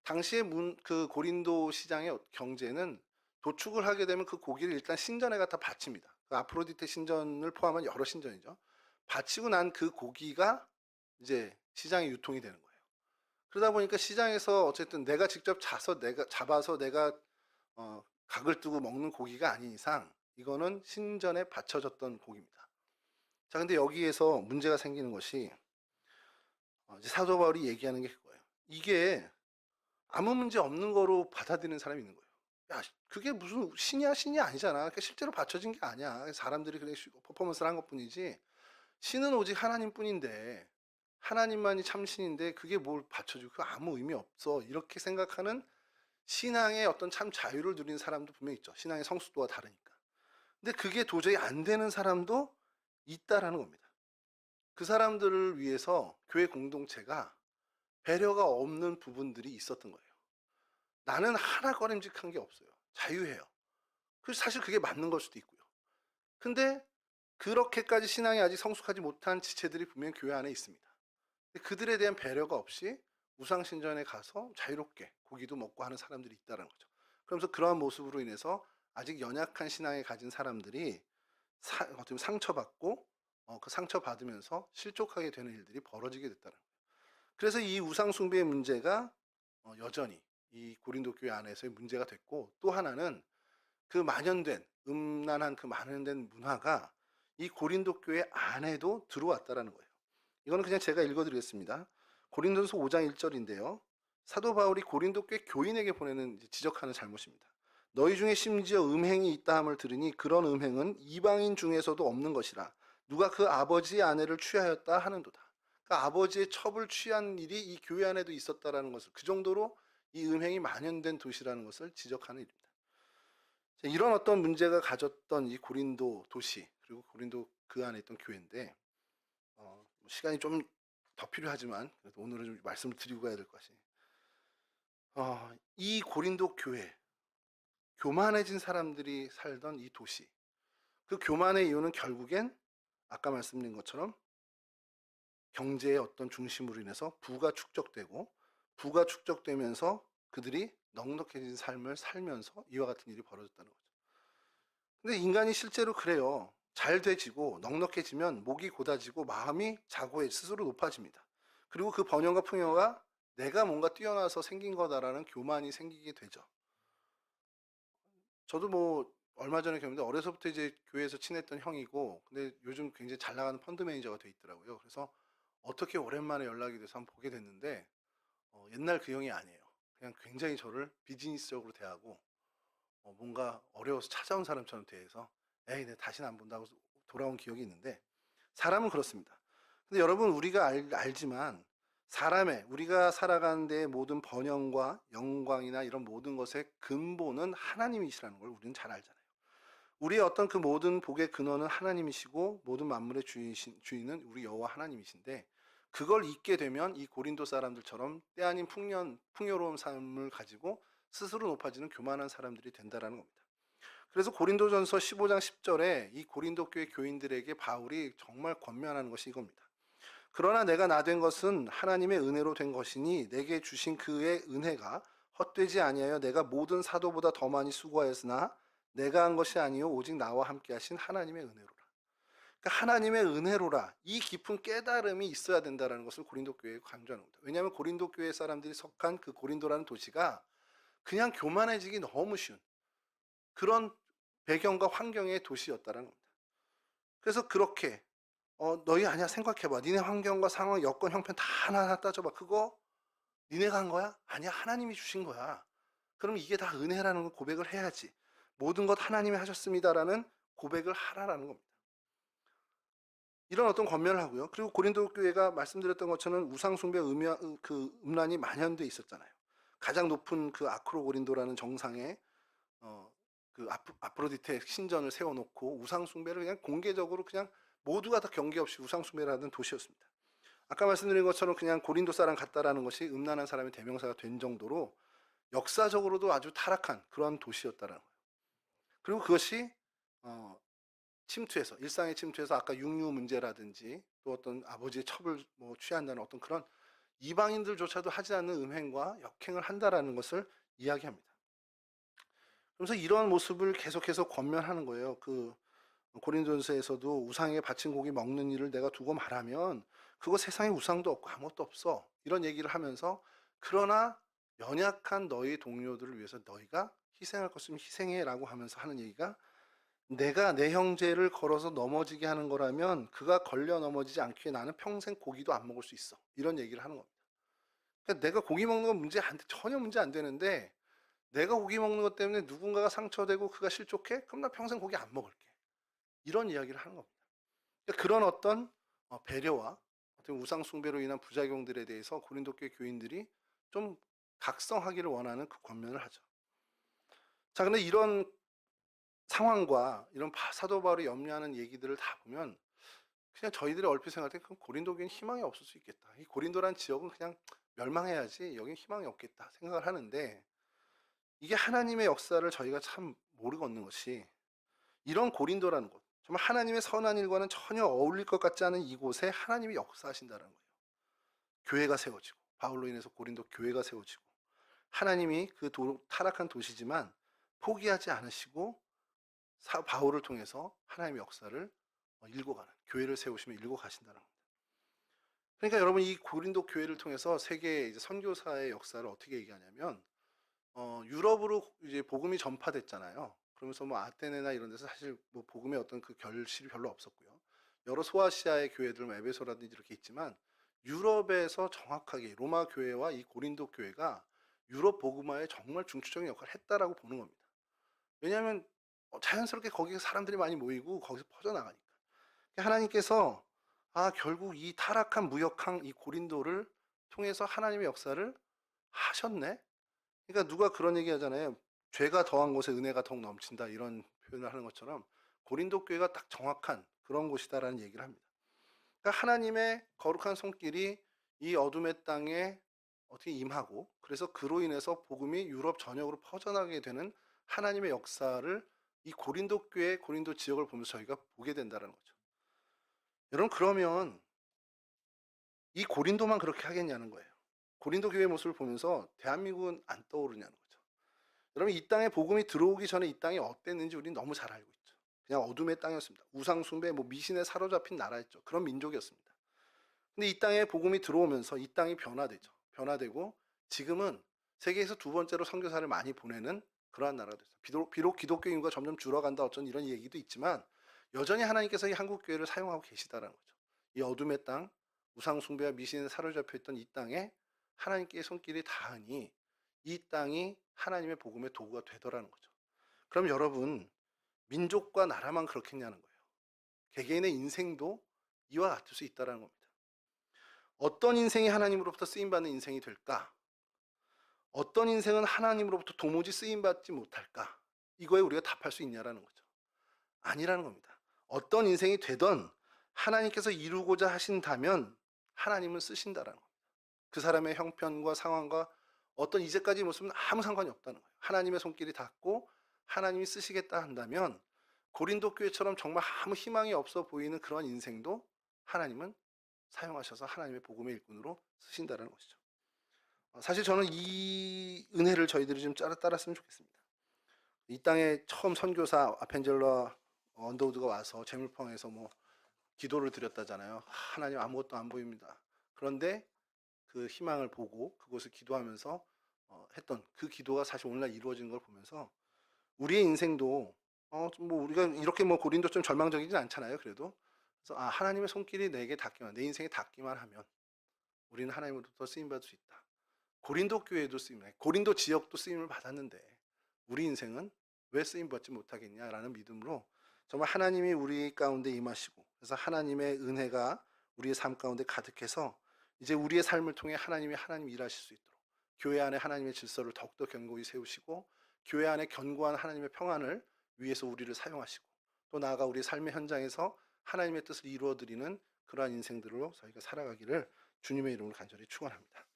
당시에 그 고린도 시장의 경제는 도축을 하게 되면 그 고기를 일단 신전에 갖다 바칩니다. 그 아프로디테 신전을 포함한 여러 신전이죠. 바치고 난 그 고기가 이제 시장에 유통이 되는 거예요. 그러다 보니까 시장에서 어쨌든 내가 직접 잡아서 내가 각을 뜨고 먹는 고기가 아닌 이상 이거는 신전에 바쳐졌던 고기입니다. 자, 근데 여기에서 문제가 생기는 것이 이제 사도 바울이 얘기하는 게 그거예요. 이게 아무 문제 없는 거로 받아들이는 사람이 있는 거예요. 야, 그게 무슨 신이야? 신이 아니잖아. 그러니까 실제로 바쳐진 게 아니야. 사람들이 그냥 퍼포먼스를 한 것뿐이지. 신은 오직 하나님뿐인데 하나님만이 참 신인데 그게 뭘 바쳐주고 그거 아무 의미 없어. 이렇게 생각하는 신앙의 어떤 참 자유를 누리는 사람도 분명히 있죠. 신앙의 성숙도가 다르니까. 근데 그게 도저히 안 되는 사람도 있다라는 겁니다. 그 사람들을 위해서 교회 공동체가 배려가 없는 부분들이 있었던 거예요. 나는 하나 꺼림직한 게 없어요. 자유해요. 그래서 사실 그게 맞는 걸 수도 있고요. 근데 그렇게까지 신앙이 아직 성숙하지 못한 지체들이 분명히 교회 안에 있습니다. 그들에 대한 배려가 없이 우상신전에 가서 자유롭게 고기도 먹고 하는 사람들이 있다는 거죠. 그러면서 그러한 모습으로 인해서 아직 연약한 신앙에 가진 사람들이 어떻게 상처받고 그 상처받으면서 실족하게 되는 일들이 벌어지게 됐다는 거예요. 그래서 이 우상숭배의 문제가 여전히 이 고린도 교회 안에서의 문제가 됐고 또 하나는 그 만연된 음란한 그 만연된 문화가 이 고린도 교회 안에도 들어왔다라는 거예요. 이거는 그냥 제가 읽어드리겠습니다. 고린도서 5장 1절인데요. 사도 바울이 고린도 교회 교인에게 보내는 지적하는 잘못입니다. 너희 중에 심지어 음행이 있다 함을 들으니 그런 음행은 이방인 중에서도 없는 것이라 누가 그 아버지의 아내를 취하였다 하는도다. 그러니까 아버지의 첩을 취한 일이 이 교회 안에도 있었다라는 것을, 그 정도로 이 음행이 만연된 도시라는 것을 지적하는 일입니다. 이런 어떤 문제가 가졌던 이 고린도 도시, 그리고 고린도 그 안에 있던 교회인데, 시간이 좀 더 필요하지만 그래도 오늘은 좀 말씀을 드리고 가야 될 것이, 이 고린도 교회, 교만해진 사람들이 살던 이 도시, 그 교만의 이유는 결국엔 아까 말씀드린 것처럼 경제의 어떤 중심으로 인해서 부가 축적되고, 부가 축적되면서 그들이 넉넉해진 삶을 살면서 이와 같은 일이 벌어졌다는 거죠. 근데 인간이 실제로 그래요. 잘 되지고 넉넉해지면 목이 곧아지고 마음이 자고해 스스로 높아집니다. 그리고 그 번영과 풍요가 내가 뭔가 뛰어나서 생긴 거다라는 교만이 생기게 되죠. 저도 뭐 얼마 전에 경험했는데, 어려서부터 이제 교회에서 친했던 형이고, 근데 요즘 굉장히 잘 나가는 펀드 매니저가 돼 있더라고요. 그래서 어떻게 오랜만에 연락이 돼서 한번 보게 됐는데, 옛날 그 형이 아니에요. 그냥 굉장히 저를 비즈니스적으로 대하고, 뭔가 어려워서 찾아온 사람처럼 대해서, 에이, 내 다시는 안 본다고 돌아온 기억이 있는데, 사람은 그렇습니다. 근데 여러분, 우리가 알지만 우리가 살아가는 데의 모든 번영과 영광이나 이런 모든 것의 근본은 하나님이시라는 걸 우리는 잘 알잖아요. 우리의 어떤 그 모든 복의 근원은 하나님이시고, 모든 만물의 주인은 우리 여호와 하나님이신데, 그걸 잊게 되면 이 고린도 사람들처럼 때 아닌 풍요로운 삶을 가지고 스스로 높아지는 교만한 사람들이 된다라는 겁니다. 그래서 고린도전서 15장 10절에 이 고린도 교회 교인들에게 바울이 정말 권면하는 것이 이겁니다. 그러나 내가 나 된 것은 하나님의 은혜로 된 것이니 내게 주신 그의 은혜가 헛되지 아니하여 내가 모든 사도보다 더 많이 수고하였으나 내가 한 것이 아니요 오직 나와 함께 하신 하나님의 은혜로라. 그러니까 하나님의 은혜로라, 이 깊은 깨달음이 있어야 된다는 것을 고린도 교회에 강조하는 겁니다. 왜냐하면 고린도 교회 사람들이 속한 그 고린도라는 도시가 그냥 교만해지기 너무 쉬운 그런 배경과 환경의 도시였다는 겁니다. 그래서 그렇게 너희 아니야, 생각해봐. 니네 환경과 상황, 여건, 형편 다 하나하나 따져봐. 그거 니네가 한 거야? 아니야, 하나님이 주신 거야. 그럼 이게 다 은혜라는 걸 고백을 해야지. 모든 것 하나님이 하셨습니다라는 고백을 하라라는 겁니다. 이런 어떤 권면을 하고요. 그리고 고린도 교회가 말씀드렸던 것처럼 우상 숭배 그 음란이 만연돼 있었잖아요. 가장 높은 그 아크로 고린도라는 정상에 그 아프로디테 신전을 세워놓고 우상 숭배를 그냥 공개적으로 그냥 모두가 다 경계 없이 우상 숭배를 하던 도시였습니다. 아까 말씀드린 것처럼 그냥 고린도 사람 같다라는 것이 음란한 사람의 대명사가 된 정도로 역사적으로도 아주 타락한 그런 도시였다라는 거예요. 그리고 그것이 침투해서, 일상의 침투해서 아까 육류 문제라든지 또 어떤 아버지의 첩을 취한다는 어떤 그런 이방인들조차도 하지 않는 음행과 역행을 한다라는 것을 이야기합니다. 그래서 이러한 모습을 계속해서 권면하는 거예요. 그 고린도전서에서도 우상에 바친 고기 먹는 일을 내가 두고 말하면 그거 세상에 우상도 없고 아무것도 없어, 이런 얘기를 하면서, 그러나 연약한 너희 동료들을 위해서 너희가 희생할 것이면 희생해 라고 하면서 하는 얘기가, 내가 내 형제를 걸어서 넘어지게 하는 거라면 그가 걸려 넘어지지 않게 나는 평생 고기도 안 먹을 수 있어, 이런 얘기를 하는 겁니다. 그러니까 내가 고기 먹는 건 전혀 문제 안 되는데, 내가 고기 먹는 것 때문에 누군가가 상처되고 그가 실족해? 그럼 나 평생 고기 안 먹을게, 이런 이야기를 하는 겁니다. 그러니까 그런 어떤 배려와 어떤 우상 숭배로 인한 부작용들에 대해서 고린도 교회 교인들이 좀 각성하기를 원하는 그 권면을 하죠. 자, 근데 이런 상황과 이런 사도 바울이 염려하는 얘기들을 다 보면 그냥 저희들의 얼핏 생각할 때 고린도 교회는 희망이 없을 수 있겠다, 이 고린도라는 지역은 그냥 멸망해야지, 여긴 희망이 없겠다 생각을 하는데, 이게 하나님의 역사를 저희가 참 모르겠는 것이, 이런 고린도라는 곳, 정말 하나님의 선한 일과는 전혀 어울릴 것 같지 않은 이곳에 하나님이 역사하신다는 거예요. 교회가 세워지고, 바울로 인해서 고린도 교회가 세워지고, 하나님이 그 타락한 도시지만 포기하지 않으시고 바울을 통해서 하나님의 역사를 일궈가는, 교회를 세우시며 일궈 가신다는 겁니다. 그러니까 여러분, 이 고린도 교회를 통해서 세계 이제 선교사의 역사를 어떻게 얘기하냐면, 유럽으로 이제 복음이 전파됐잖아요. 그러면서 뭐 아테네나 이런 데서 사실 뭐 복음의 어떤 그 결실이 별로 없었고요. 여러 소아시아의 교회들, 뭐 에베소라든지 이렇게 있지만, 유럽에서 정확하게 로마 교회와 이 고린도 교회가 유럽 복음화에 정말 중추적인 역할을 했다라고 보는 겁니다. 왜냐하면 자연스럽게 거기에 사람들이 많이 모이고 거기서 퍼져나가니까. 하나님께서 결국 이 타락한 무역항 이 고린도를 통해서 하나님의 역사를 하셨네. 그러니까 누가 그런 얘기 하잖아요. 죄가 더한 곳에 은혜가 더욱 넘친다 이런 표현을 하는 것처럼 고린도 교회가 딱 정확한 그런 곳이다라는 얘기를 합니다. 그러니까 하나님의 거룩한 손길이 이 어둠의 땅에 어떻게 임하고, 그래서 그로 인해서 복음이 유럽 전역으로 퍼져나가게 되는 하나님의 역사를 이 고린도 교회, 고린도 지역을 보면서 저희가 보게 된다는 거죠. 여러분, 그러면 이 고린도만 그렇게 하겠냐는 거예요. 고린도 교회의 모습을 보면서 대한민국은 안 떠오르냐는 거죠. 여러분, 이 땅에 복음이 들어오기 전에 이 땅이 어땠는지 우리는 너무 잘 알고 있죠. 그냥 어둠의 땅이었습니다. 우상 숭배, 미신에 사로잡힌 나라였죠. 그런 민족이었습니다. 근데 이 땅에 복음이 들어오면서 이 땅이 변화되죠. 변화되고 지금은 세계에서 두 번째로 선교사를 많이 보내는 그러한 나라가 됐어요. 비록 기독교 인구가 점점 줄어간다 어쩐 이런 얘기도 있지만 여전히 하나님께서 이 한국 교회를 사용하고 계시다는 거죠. 이 어둠의 땅, 우상 숭배와 미신에 사로잡혀 있던 이 땅에 하나님께의 손길이 닿으니 이 땅이 하나님의 복음의 도구가 되더라는 거죠. 그럼 여러분, 민족과 나라만 그렇겠냐는 거예요. 개개인의 인생도 이와 같을 수 있다는 겁니다. 어떤 인생이 하나님으로부터 쓰임받는 인생이 될까? 어떤 인생은 하나님으로부터 도무지 쓰임받지 못할까? 이거에 우리가 답할 수 있냐라는 거죠. 아니라는 겁니다. 어떤 인생이 되던 하나님께서 이루고자 하신다면 하나님은 쓰신다라는 겁니다. 그 사람의 형편과 상황과 어떤 이제까지 모습은 아무 상관이 없다는 거예요. 하나님의 손길이 닿고 하나님이 쓰시겠다 한다면 고린도 교회처럼 정말 아무 희망이 없어 보이는 그런 인생도 하나님은 사용하셔서 하나님의 복음의 일꾼으로 쓰신다는 것이죠. 사실 저는 이 은혜를 저희들이 좀 따랐으면 좋겠습니다. 이 땅에 처음 선교사 아펜젤러 언더우드가 와서 제물펑에서 기도를 드렸다잖아요. 하나님 아무것도 안 보입니다. 그런데 그 희망을 보고 그곳을 기도하면서 했던 그 기도가 사실 오늘날 이루어지는 걸 보면서 우리의 인생도 우리가 이렇게 고린도처럼 절망적이진 않잖아요. 그래도 그래서 하나님의 손길이 내게 닿기만, 내 인생에 닿기만 하면 우리는 하나님으로부터 쓰임 받을 수 있다. 고린도 교회도 고린도 지역도 쓰임을 받았는데 우리 인생은 왜 쓰임 받지 못하겠냐라는 믿음으로 정말 하나님이 우리 가운데 임하시고, 그래서 하나님의 은혜가 우리의 삶 가운데 가득해서 이제 우리의 삶을 통해 하나님 일하실 수 있도록 교회 안에 하나님의 질서를 더욱더 견고히 세우시고 교회 안에 견고한 하나님의 평안을 위해서 우리를 사용하시고 또 나아가 우리 삶의 현장에서 하나님의 뜻을 이루어드리는 그러한 인생들로 저희가 살아가기를 주님의 이름으로 간절히 축원합니다.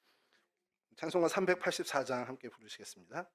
찬송가 384장 함께 부르시겠습니다.